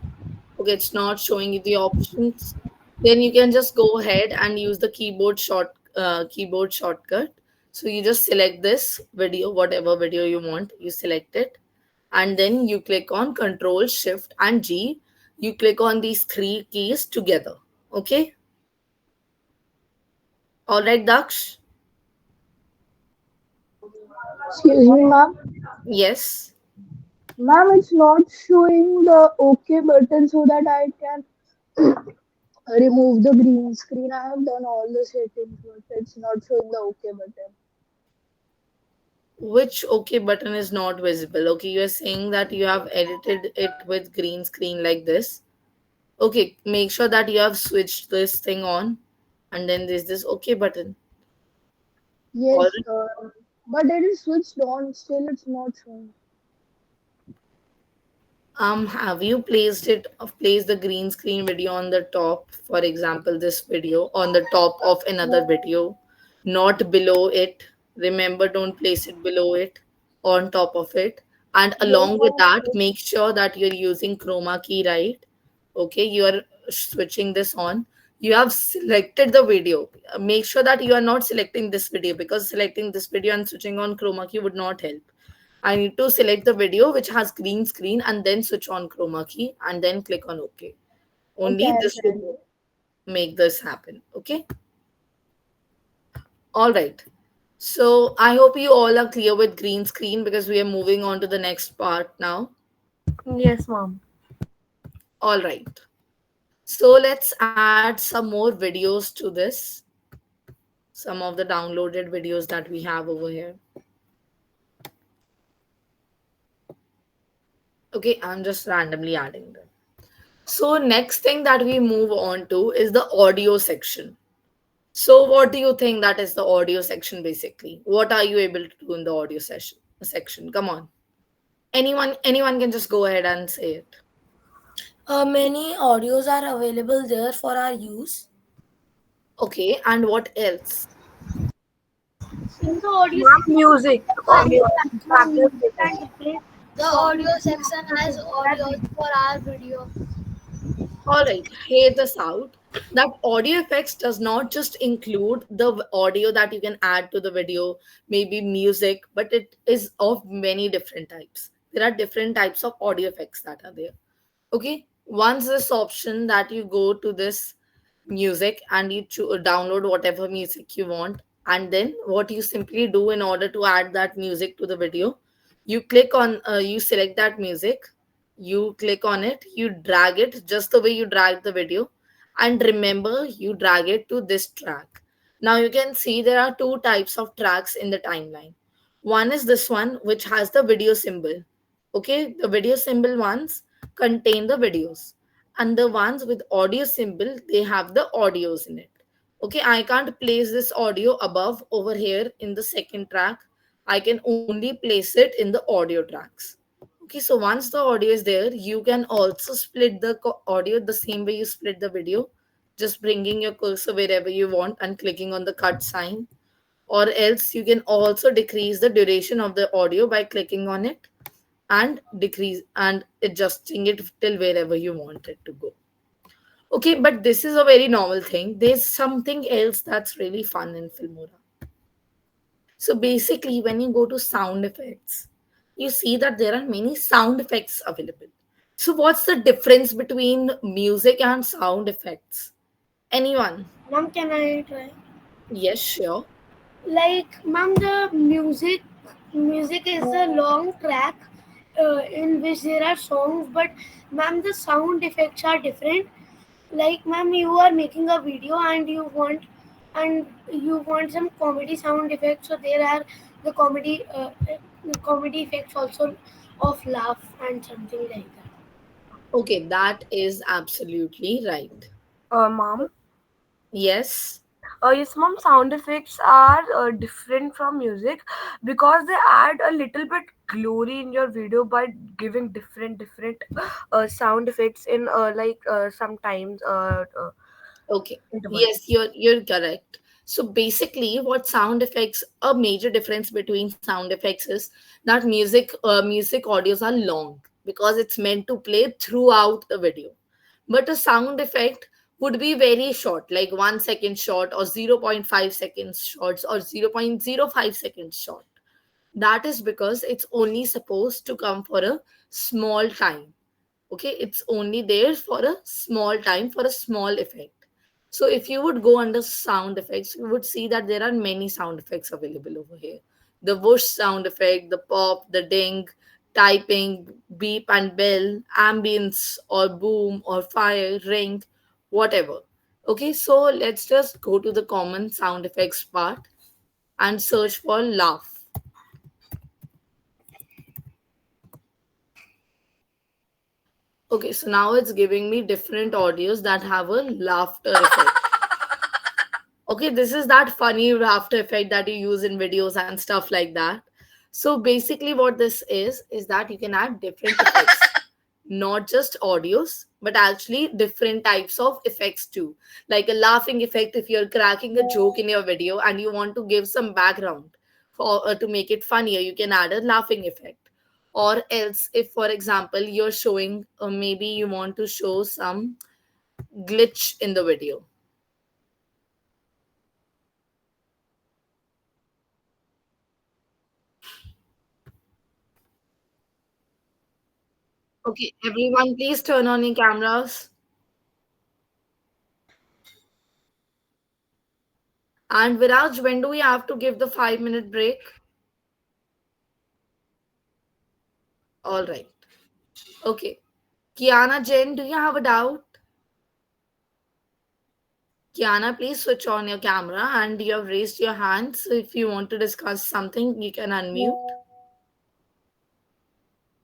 Speaker 1: Okay, it's not showing you the options. Then you can just go ahead and use the keyboard shortcut. So you just select this video, whatever video you want, you select it, and then you click on Control Shift and G. You click on these three keys together. Okay. All right, Daksh.
Speaker 7: Excuse me, ma'am.
Speaker 1: Yes.
Speaker 7: Ma'am, it's not showing the OK button so that I can remove the green screen. I have done all the settings, but it's not showing the OK button.
Speaker 1: Which OK button is not visible? Okay, you are saying that you have edited it with green screen like this. Okay, make sure that you have switched this thing on, and then there's this OK button. All
Speaker 7: Yes,
Speaker 1: right.
Speaker 7: but it is switched on. Still, it's not showing.
Speaker 1: Have you placed the green screen video on the top? For example, this video on the top of another video, not below it. Remember, don't place it below it, on top of it. And
Speaker 7: Yes,
Speaker 1: along with that, make sure that you're using chroma key, right? Okay, you are switching this on. You have selected the video. Make sure that you are not selecting this video, because selecting this video and switching on chroma key would not help. I need to select the video which has green screen and then switch on chroma key and then click on OK.
Speaker 7: okay,
Speaker 1: Only
Speaker 7: I'll
Speaker 1: this
Speaker 7: try.
Speaker 1: would make this happen. Okay. All right. So I hope you all are clear with green screen, because we are moving on to the next part now.
Speaker 6: Yes, ma'am.
Speaker 1: All right. So let's add some more videos to this. Some of the downloaded videos that we have over here. Okay, I'm just randomly adding them. So next thing that we move on to is the audio section. So what do you think that is the audio section basically? What are you able to do in the audio session section? Come on. Anyone can just go ahead and say it.
Speaker 4: Many audios are available there for our use.
Speaker 1: Okay, and what else?
Speaker 3: In the audio
Speaker 6: Ma'am, music.
Speaker 3: section,
Speaker 6: Background
Speaker 3: music
Speaker 6: music.
Speaker 3: and replace the audio section has audio for our video.
Speaker 1: All right, hear this out. That audio effects does not just include the audio that you can add to the video, maybe music, but it is of many different types. There are different types of audio effects that are there. Okay, once this option that you go to this music and you download whatever music you want, and then what you simply do in order to add that music to the video, you click on you select that music, you click on it, you drag it just the way you drag the video, and remember you drag it to this track. Now you can see there are two types of tracks in the timeline. One is this one which has the video symbol. Okay, the video symbol ones contain the videos, and the ones with audio symbol, they have the audios in it. Okay, I can't place this audio above over here in the second track. I can only place it in the audio tracks. Okay, so once the audio is there, you can also split the audio the same way you split the video, just bringing your cursor wherever you want and clicking on the cut sign. Or else you can also decrease the duration of the audio by clicking on it and decrease and adjusting it till wherever you want it to go. Okay, but this is a very normal thing. There's something else that's really fun in Filmora. So basically, when you go to sound effects, you see that there are many sound effects available. So what's the difference between music and sound effects? Anyone?
Speaker 3: Ma'am, can I try?
Speaker 1: Yes, sure.
Speaker 3: Like, ma'am, the music is a long track in which there are songs, but ma'am, the sound effects are different. Like, ma'am, you are making a video and you want some comedy sound effects, so there are the comedy effects also of laugh and something like that.
Speaker 1: Okay, that is absolutely right.
Speaker 6: Mom.
Speaker 1: Yes.
Speaker 6: Yes, mom. Sound effects are different from music because they add a little bit glory in your video by giving different sound effects in sometimes
Speaker 1: Okay. Yes,
Speaker 6: intervals.
Speaker 1: you're correct. So basically, what sound effects, a major difference between sound effects is that music audios are long because it's meant to play throughout the video. But a sound effect would be very short, like 1 second short or 0.5 seconds shorts or 0.05 seconds short. That is because it's only supposed to come for a small time. Okay, it's only there for a small time for a small effect. So if you would go under sound effects, you would see that there are many sound effects available over here. The whoosh sound effect, the pop, the ding, typing, beep and bell, ambience or boom or fire, ring, whatever. Okay, so let's just go to the common sound effects part and search for laugh. Okay, so now it's giving me different audios that have a laughter effect. Okay, this is that funny laughter effect that you use in videos and stuff like that. So basically, what this is that you can add different effects, not just audios, but actually different types of effects too. Like a laughing effect if you're cracking a joke in your video and you want to give some background for to make it funnier, you can add a laughing effect. Or else, if for example you're showing, maybe you want to show some glitch in the video. Okay, everyone, please turn on your cameras. And Viraj, when do we have to give the 5 minute break? All right. Okay. Kiana Jen, do you have a doubt? Kiana, please switch on your camera and you have raised your hand. So if you want to discuss something, you can unmute.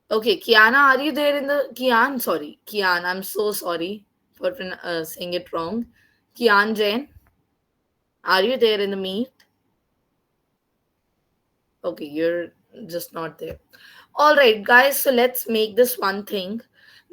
Speaker 1: Okay, Kiana, are you there in the Kian? Sorry, Kian. I'm so sorry for saying it wrong. Kian Jain, are you there in the meet? Okay, you're just not there. All right, guys, so let's make this one thing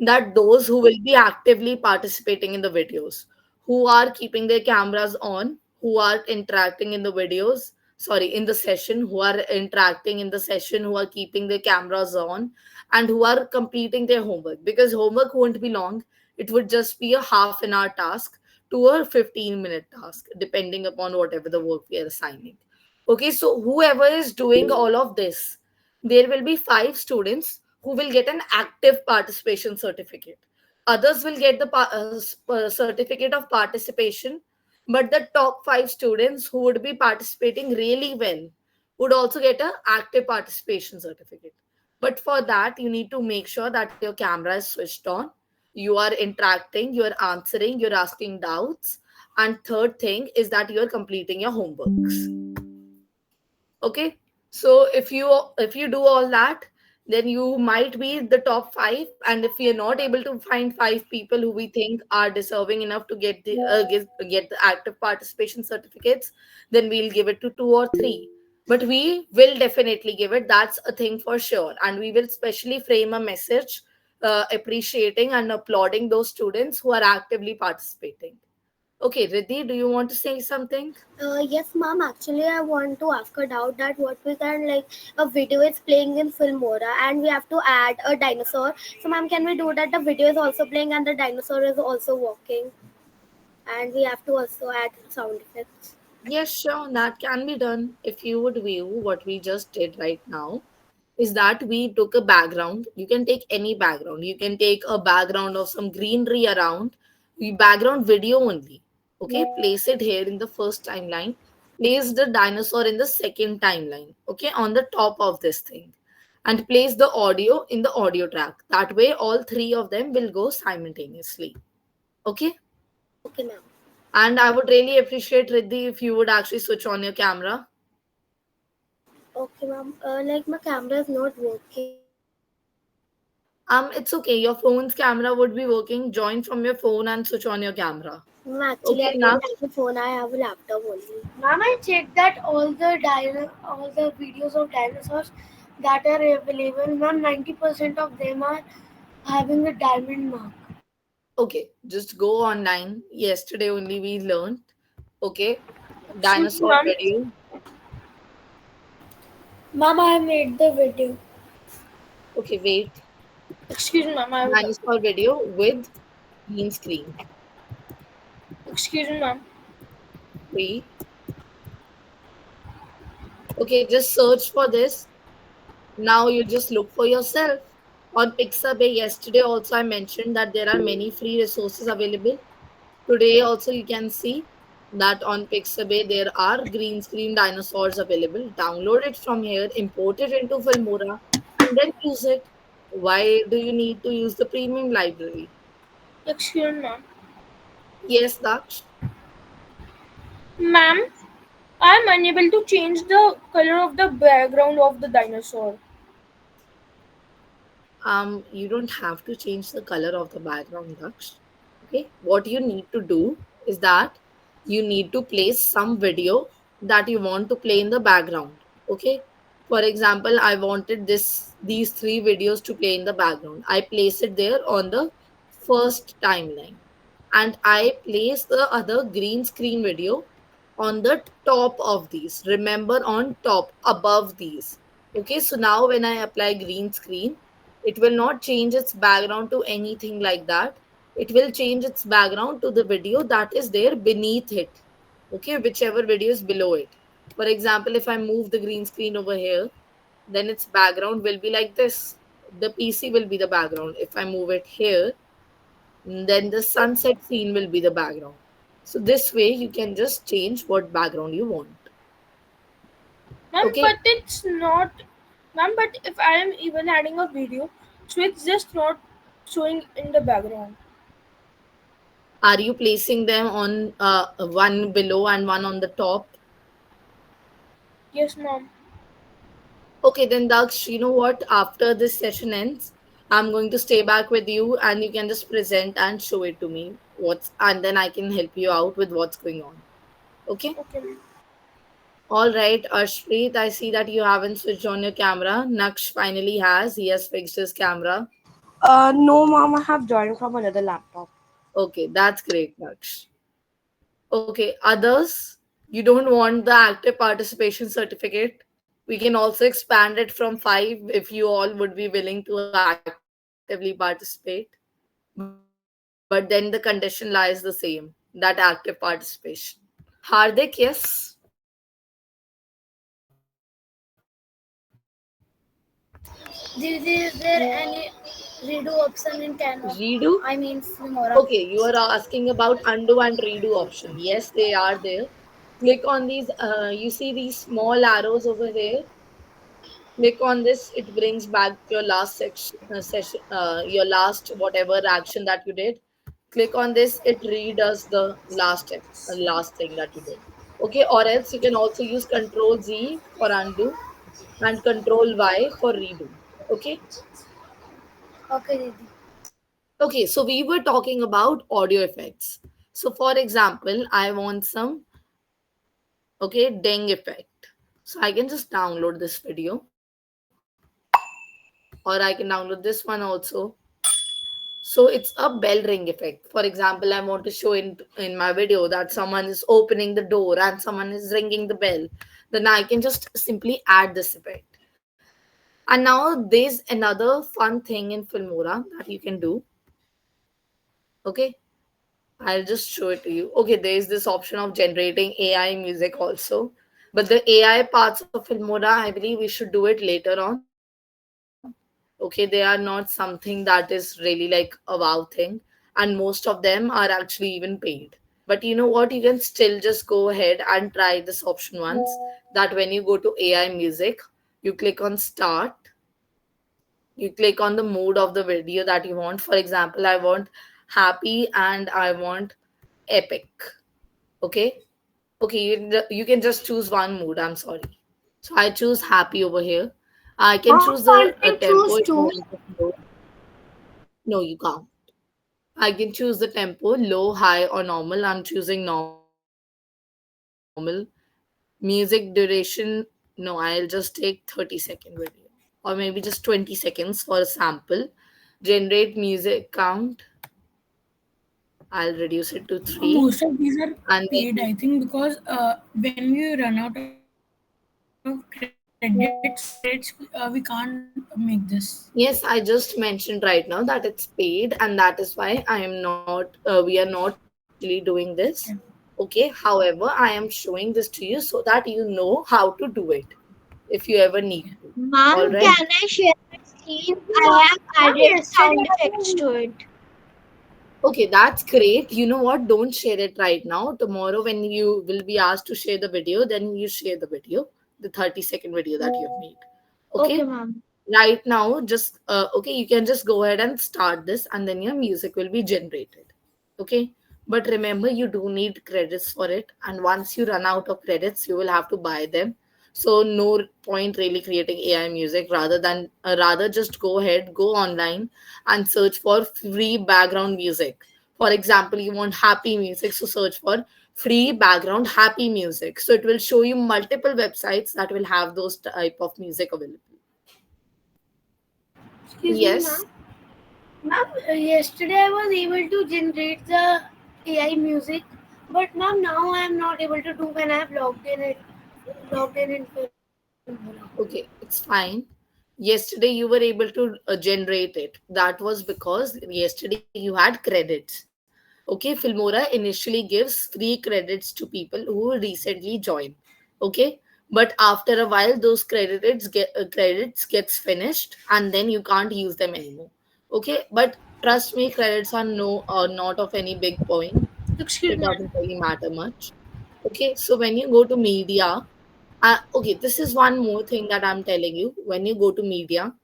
Speaker 1: that those who will be actively participating in the videos, who are keeping their cameras on, who are interacting in the videos, sorry, in the session, who are interacting in the session, who are keeping their cameras on, and who are completing their homework, because homework won't be long. It would just be a half an hour task to a 15-minute task, depending upon whatever the work we are assigning. Okay, so whoever is doing all of this, there will be five students who will get an active participation certificate. Others will get the certificate of participation, but the top five students who would be participating really well would also get a active participation certificate. But for that, you need to make sure that your camera is switched on, you are interacting, you're answering, you're asking doubts, and third thing is that you're completing your homeworks. Okay, so if you do all that, then you might be the top five, and if we are not able to find five people who we think are deserving enough to get the active participation certificates, then we'll give it to two or three. But we will definitely give it, that's a thing for sure, and we will specially frame a message appreciating and applauding those students who are actively participating. Okay, Riddhi, do you want to say something?
Speaker 2: Yes, ma'am. Actually, I want to ask a doubt that what we can like a video is playing in Filmora and we have to add a dinosaur. So, ma'am, can we do that? The video is also playing and the dinosaur is also walking, and we have to also add sound effects.
Speaker 1: Yes, sure, that can be done. If you would view what we just did right now, is that we took a background. You can take any background. You can take a background of some greenery around, background video only. Okay, place it here in the first timeline. Place the dinosaur in the second timeline. Okay, on the top of this thing. And place the audio in the audio track. That way, all three of them will go simultaneously. Okay.
Speaker 2: Okay, ma'am.
Speaker 1: And I would really appreciate, Riddhi, if you would actually switch on your camera.
Speaker 2: Okay, ma'am. Like my camera is not working.
Speaker 1: It's okay. Your phone's camera would be working. Join from your phone and switch on your camera.
Speaker 2: Ma'am, actually, I
Speaker 1: Okay,
Speaker 2: don't
Speaker 1: Naksh?
Speaker 2: have a phone. I have a laptop only.
Speaker 3: Ma'am, I checked that all the videos of dinosaurs that are available, ma'am, 90% of them are having a diamond mark.
Speaker 1: Okay, just go online. Yesterday only we learned. Okay,
Speaker 5: Excuse me,
Speaker 1: dinosaur
Speaker 5: ma'am.
Speaker 1: video.
Speaker 3: Ma'am, I made the video.
Speaker 1: Okay, wait.
Speaker 5: Excuse me, ma'am.
Speaker 1: Dinosaur video with green screen.
Speaker 5: Excuse me, ma'am.
Speaker 1: Wait. Okay, just search for this. Now you just look for yourself. On Pixabay, yesterday also I mentioned that there are many free resources available. Today also you can see that on Pixabay there are green screen dinosaurs available. Download it from here, import it into Filmora, and then use it. Why do you need to use the premium library?
Speaker 5: Excuse me, ma'am.
Speaker 1: Yes, Daksh.
Speaker 5: Ma'am, I'm unable to change the color of the background of the dinosaur.
Speaker 1: You don't have to change the color of the background, Daksh. Okay, what you need to do is that you need to place some video that you want to play in the background. Okay, for example, I wanted these three videos to play in the background. I place it there on the first timeline, and I place the other green screen video on the top of these. Remember, on top above these. Okay, so now when I apply green screen, it will not change its background to anything like that. It will change its background to the video that is there beneath it. Okay, whichever video is below it. For example, if I move the green screen over here, then its background will be like this. The PC will be the background. If I move it here, then the sunset scene will be the background. So this way you can just change what background you want.
Speaker 5: Ma'am,
Speaker 1: Okay,
Speaker 5: but it's not. Ma'am, but if I am even adding a video, so it's just not showing in the background.
Speaker 1: are you placing them on one below and one on the top?
Speaker 5: Yes, ma'am.
Speaker 1: Okay, then Daksh, you know what? After this session ends, I'm going to stay back with you and you can just present and show it to me. And then I can help you out with what's going on. Okay?
Speaker 5: Okay, ma'am.
Speaker 1: All right, Arshpreet, I see that you haven't switched on your camera. Naksh finally has. He has fixed his camera.
Speaker 6: No, mom, I have joined from another laptop.
Speaker 1: Okay, that's great, Naksh. Okay, others, you don't want the active participation certificate? We can also expand it from five if you all would be willing to actively participate. But then the condition lies the same. that active participation. Hardik, yes.
Speaker 3: Is there any redo option in Canva?
Speaker 1: Redo?
Speaker 3: I mean Filmora.
Speaker 1: Okay, you are asking about undo and redo option. Yes, they are there. Click on these. You see these small arrows over there. Click on this. It brings back your last session, your last whatever action that you did. Click on this. It redoes the last step, last thing that you did. Okay, or else you can also use Control Z for undo and Control Y for redo. Okay.
Speaker 3: Okay, Didi.
Speaker 1: Okay, so we were talking about audio effects. So, for example, I want some, okay, ding effect. So, I can just download this video, or I can download this one also. So, it's a bell ring effect. For example, I want to show in my video that someone is opening the door and someone is ringing the bell. Then I can just simply add this effect. And now there's another fun thing in Filmora that you can do. Okay, I'll just show it to you. Okay, there is this option of generating AI music also. But the AI parts of Filmora, I believe we should do it later on. Okay, they are not something that is really like a wow thing. And most of them are actually even paid. But you know what? You can still just go ahead and try this option once. That when you go to AI music, you click on start, you click on the mode of the video that you want. For example, I want happy and I want epic. Okay. Okay, you can just choose one mood. I'm sorry. So I choose happy over here. I can
Speaker 3: Mom,
Speaker 1: choose the
Speaker 3: can't I
Speaker 1: tempo
Speaker 3: choose
Speaker 1: if you
Speaker 3: two?
Speaker 1: want it low. No, you can't. I can choose the tempo low, high, or normal. I'm choosing normal. Music duration. No, I'll just take 30-second video, or maybe just 20 seconds for a sample. Generate music count. I'll reduce it to 3.
Speaker 4: Most of these are
Speaker 1: And then
Speaker 4: paid, I think, because when we run out of credits, we can't make this.
Speaker 1: yes, I just mentioned right now that it's paid, and that is why I am not. We are not actually doing this. Okay. However, I am showing this to you so that you know how to do it if you ever need to. All
Speaker 8: Mom,
Speaker 1: right.
Speaker 8: can I share my screen?
Speaker 3: Mom,
Speaker 8: I have added
Speaker 3: yesterday
Speaker 8: sound
Speaker 3: I
Speaker 8: effects
Speaker 3: was
Speaker 8: to it.
Speaker 1: Okay, that's great. You know what? Don't share it right now. Tomorrow, when you will be asked to share the video, then you share the video, the 30-second video that you have made.
Speaker 8: Okay,
Speaker 1: Okay.
Speaker 8: mom.
Speaker 1: Right now, just okay, you can just go ahead and start this, and then your music will be generated. Okay. But remember, you do need credits for it. And once you run out of credits, you will have to buy them. So no point really creating AI music rather just go ahead, go online and search for free background music. For example, you want happy music, so search for free background happy music. So it will show you multiple websites that will have those type of music available.
Speaker 3: excuse me, ma'am.
Speaker 1: Yes.
Speaker 3: Ma'am, yesterday I was able to generate the AI music, but ma'am, now I am not able to do when I have logged in Filmora.
Speaker 1: Okay, it's fine. Yesterday you were able to generate it. That was because yesterday you had credits. Okay, Filmora initially gives free credits to people who recently joined. Okay, but after a while those credits gets finished and then you can't use them anymore. Okay, but trust me, credits are no not of any big point.
Speaker 3: Excuse
Speaker 1: It
Speaker 3: me.
Speaker 1: doesn't really matter much. Okay, so when you go to media, okay, this is one more thing that I'm telling you. When you go to media,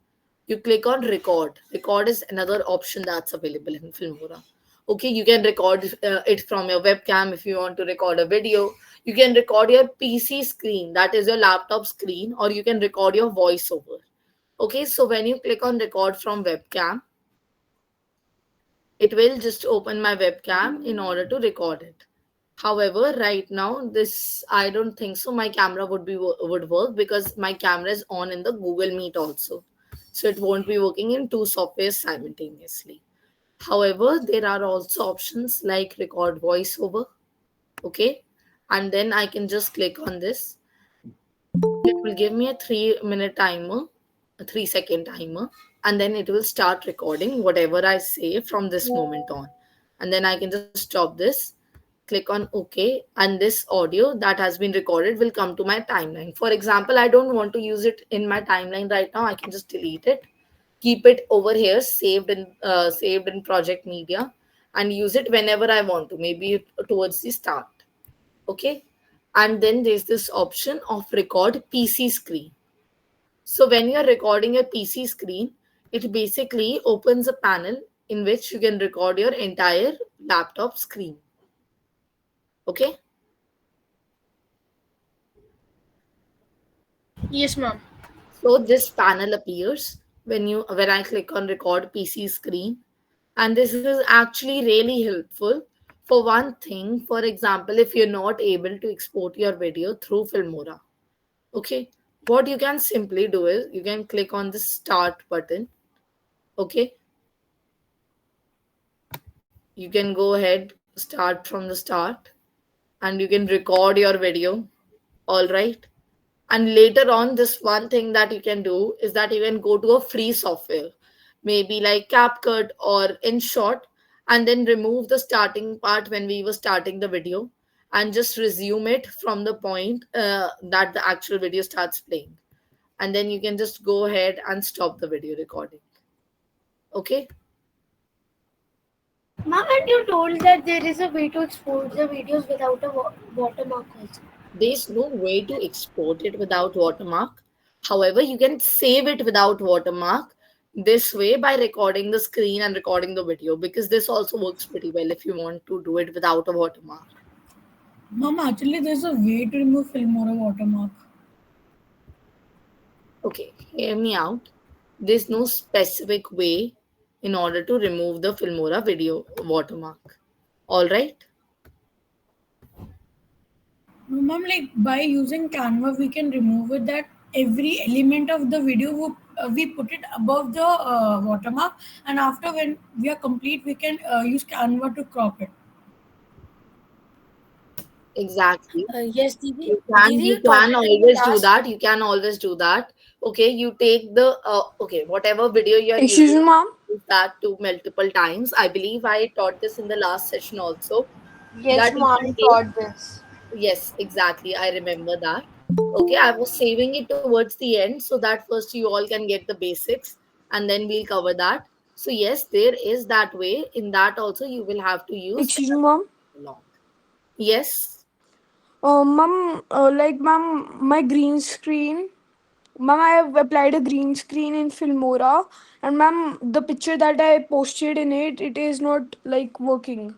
Speaker 1: you click on record. Record is another option that's available in Filmora. Okay, you can record it from your webcam if you want to record a video. You can record your PC screen, that is your laptop screen, or you can record your voiceover. Okay, so when you click on record from webcam, it will just open my webcam in order to record it. However, right now, this I don't think so. My camera would work because my camera is on in the Google Meet also, so it won't be working in two softwares simultaneously. However, there are also options like record voiceover. Okay, and then I can just click on this. It will give me a 3 minute timer, a 3 second timer, and then it will start recording whatever I say from this moment on. And then I can just stop this click on OK, and this audio that has been recorded will come to my timeline. For example, I don't want to use it in my timeline right now. I can just delete it, keep it over here, saved in project media, and use it whenever I want to, maybe towards the start. Okay, and then there's this option of record PC screen. So when you're recording your PC screen, it basically opens a panel in which you can record your entire laptop screen. Okay.
Speaker 5: Yes, ma'am.
Speaker 1: So this panel appears when I click on record PC screen, and this is actually really helpful. For one thing, for example, if you're not able to export your video through Filmora, okay, what you can simply do is you can click on the start button. Okay, you can go ahead, start from the start, and you can record your video. All right. And later on, this one thing that you can do is that you can go to a free software, maybe like CapCut or InShot, and then remove the starting part when we were starting the video and just resume it from the point that the actual video starts playing. And then you can just go ahead and stop the video recording. Okay.
Speaker 3: Ma'am, and you told that there is a way to export the videos without a watermark also.
Speaker 1: There's no way to export it without watermark. However, you can save it without watermark this way by recording the screen and recording the video, because this also works pretty well if you want to do it without a watermark.
Speaker 4: Mom, actually, there's a way to remove Filmora watermark.
Speaker 1: Okay, hear me out. There's no specific way in order to remove the Filmora video watermark. All right.
Speaker 4: No, ma'am, like by using Canva, we can remove it that every element of the video we put it above the watermark, and after when we are complete, we can use Canva to crop it.
Speaker 1: Exactly.
Speaker 6: Yes, Didi. Didi,
Speaker 1: You
Speaker 6: you taught
Speaker 1: can
Speaker 6: it in the
Speaker 1: always do
Speaker 6: last.
Speaker 1: that. You can always do that. Okay, you take the okay, whatever video you're
Speaker 5: Excuse
Speaker 1: using,
Speaker 5: me, ma'am.
Speaker 1: use that to multiple times. I believe I taught this in the last session also.
Speaker 6: Yes,
Speaker 1: That you
Speaker 6: mom,
Speaker 1: can
Speaker 6: you
Speaker 1: take.
Speaker 6: taught this.
Speaker 1: Yes, exactly. I remember that. Okay, I was saving it towards the end so that first you all can get the basics, and then we'll cover that. So yes, there is that way. In that also you will have to use
Speaker 5: Excuse me, ma'am.
Speaker 1: long. Yes.
Speaker 5: Ma'am, ma'am, my green screen. Ma'am, I have applied a green screen in Filmora, and ma'am, the picture that I posted in it, it is not like working.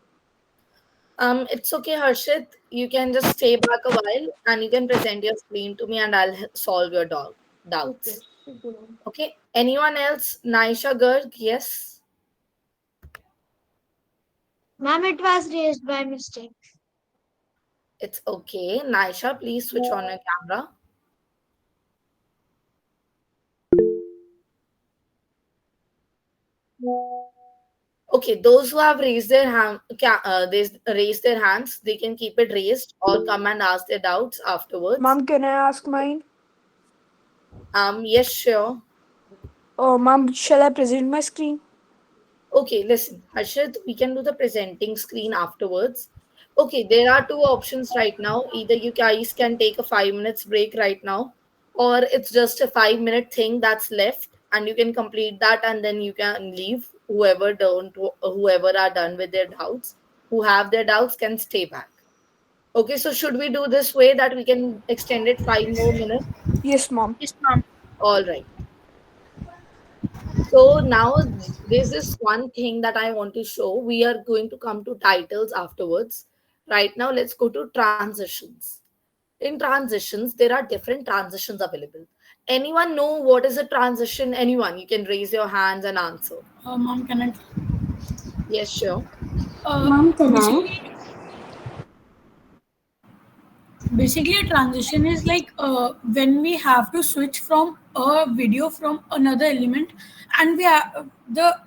Speaker 1: It's okay, Harshit. You can just stay back a while and you can present your screen to me and I'll solve your
Speaker 5: Okay.
Speaker 1: doubts.
Speaker 5: Okay, ma'am.
Speaker 1: Okay. Anyone else? Naisha Garg? Yes.
Speaker 2: Ma'am, it was raised by mistake.
Speaker 1: It's okay. Naisha, please switch on your camera. Okay, those who have raised their raised their hands, they can keep it raised or come and ask their doubts afterwards.
Speaker 5: Ma'am, can I ask mine?
Speaker 1: Yes, sure.
Speaker 5: Ma'am, shall I present my screen?
Speaker 1: Okay, listen, Harshit, we can do the presenting screen afterwards. Okay, there are two options right now. Either you guys can take a 5 minutes break right now, or it's just a 5 minute thing that's left, and you can complete that and then you can leave. Whoever are done with their doubts, who have their doubts can stay back. Okay, so should we do this way that we can extend it 5 more minutes?
Speaker 5: Yes, ma'am.
Speaker 1: All right. So now there's this one thing that I want to show. We are going to come to titles afterwards. Right now, let's go to transitions. In transitions, there are different transitions available. Anyone know what is a transition? Anyone? You can raise your hands and answer.
Speaker 4: Mom, can I?
Speaker 1: Yes, sure.
Speaker 8: Mom, can I?
Speaker 4: Basically, basically, a transition is like when we have to switch from a video from another element, and we have the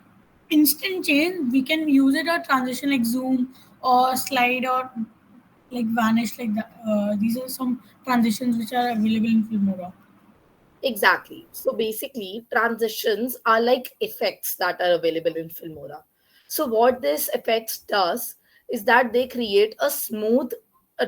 Speaker 4: instant change. We can use it a transition like zoom or slide or like vanish like that. These are some transitions which are available in Filmora.
Speaker 1: Exactly. So basically, transitions are like effects that are available in Filmora. So what this effects does is that they create a smooth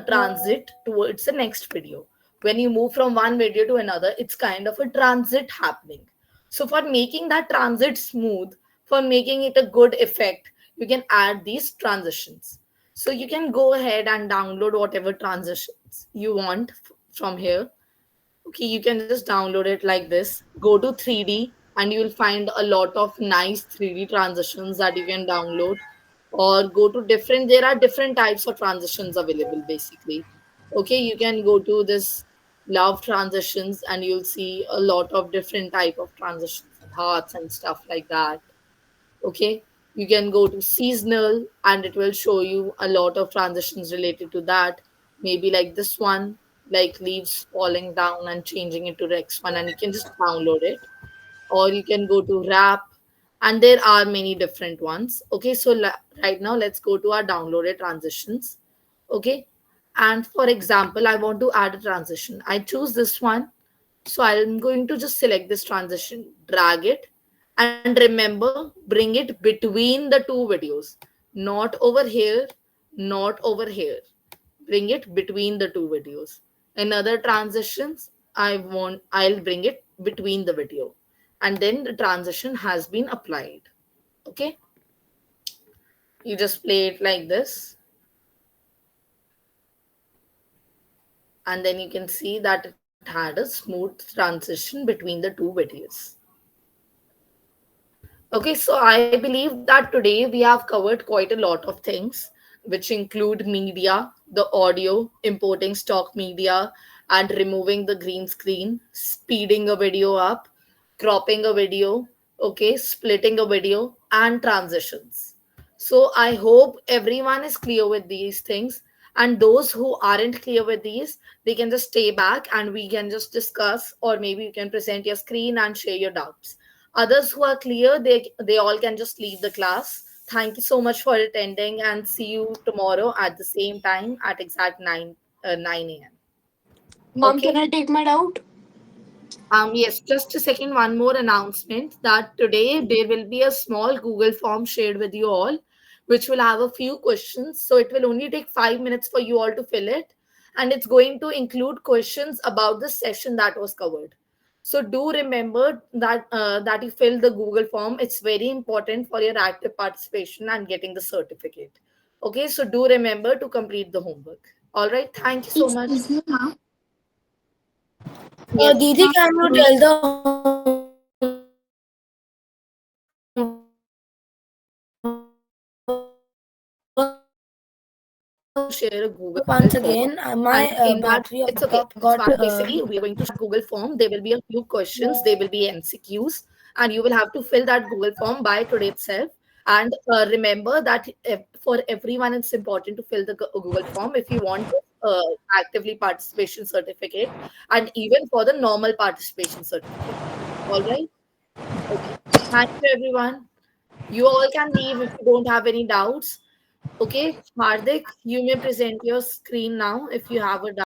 Speaker 1: transit towards the next video. When you move from one video to another, it's kind of a transit happening. So for making that transit smooth, for making it a good effect, you can add these transitions. So you can go ahead and download whatever transitions you want from here. Okay, you can just download it like this. Go to 3D and you will find a lot of nice 3D transitions that you can download. Or go to different, there are different types of transitions available basically. Okay, you can go to this love transitions and you'll see a lot of different type of transitions, hearts and stuff like that. Okay, you can go to seasonal and it will show you a lot of transitions related to that. Maybe like this one, like leaves falling down and changing into next one, and you can just download it. Or you can go to wrap, and there are many different ones. Okay, so right now let's go to our downloaded transitions. Okay, and for example, I want to add a transition. I choose this one, so I'm going to just select this transition, drag it, and remember, bring it between the two videos. Not over here, not over here. Bring it between the two videos. In other transitions, I'll bring it between the video. And then the transition has been applied. Okay? You just play it like this, and then you can see that it had a smooth transition between the two videos. Okay, so I believe that today we have covered quite a lot of things, which include media, the audio, importing stock media, and removing the green screen, speeding a video up, cropping a video, okay, splitting a video, and transitions. So I hope everyone is clear with these things. And those who aren't clear with these, they can just stay back and we can just discuss, or maybe you can present your screen and share your doubts. Others who are clear, they all can just leave the class. Thank you so much for attending, and see you tomorrow at the same time at exact 9 a.m.
Speaker 6: Mom, can
Speaker 1: Okay.
Speaker 6: I take my doubt?
Speaker 1: Yes, just a second. One more announcement that today there will be a small Google form shared with you all, which will have a few questions. So it will only take 5 minutes for you all to fill it, and it's going to include questions about the session that was covered. So do remember that you fill the Google form. It's very important for your active participation and getting the certificate. Okay, so do remember to complete the homework. All right. Thank you so much.
Speaker 8: Excuse me, ma'am.
Speaker 1: Yes.
Speaker 3: Didi, can you tell the homework once again?
Speaker 1: Share a Google form, and
Speaker 3: My
Speaker 1: in that,
Speaker 3: battery
Speaker 1: it's okay,
Speaker 3: got
Speaker 1: it's fine. Basically, we are going to share Google form. There will be a few questions, there will be MCQs, and you will have to fill that Google form by today itself. And remember that for everyone, it's important to fill the Google form if you want actively participation certificate, and even for the normal participation certificate. All right. Okay. Thank you, everyone. You all can leave if you don't have any doubts. Okay, Hardik, you may present your screen now if you have a doubt.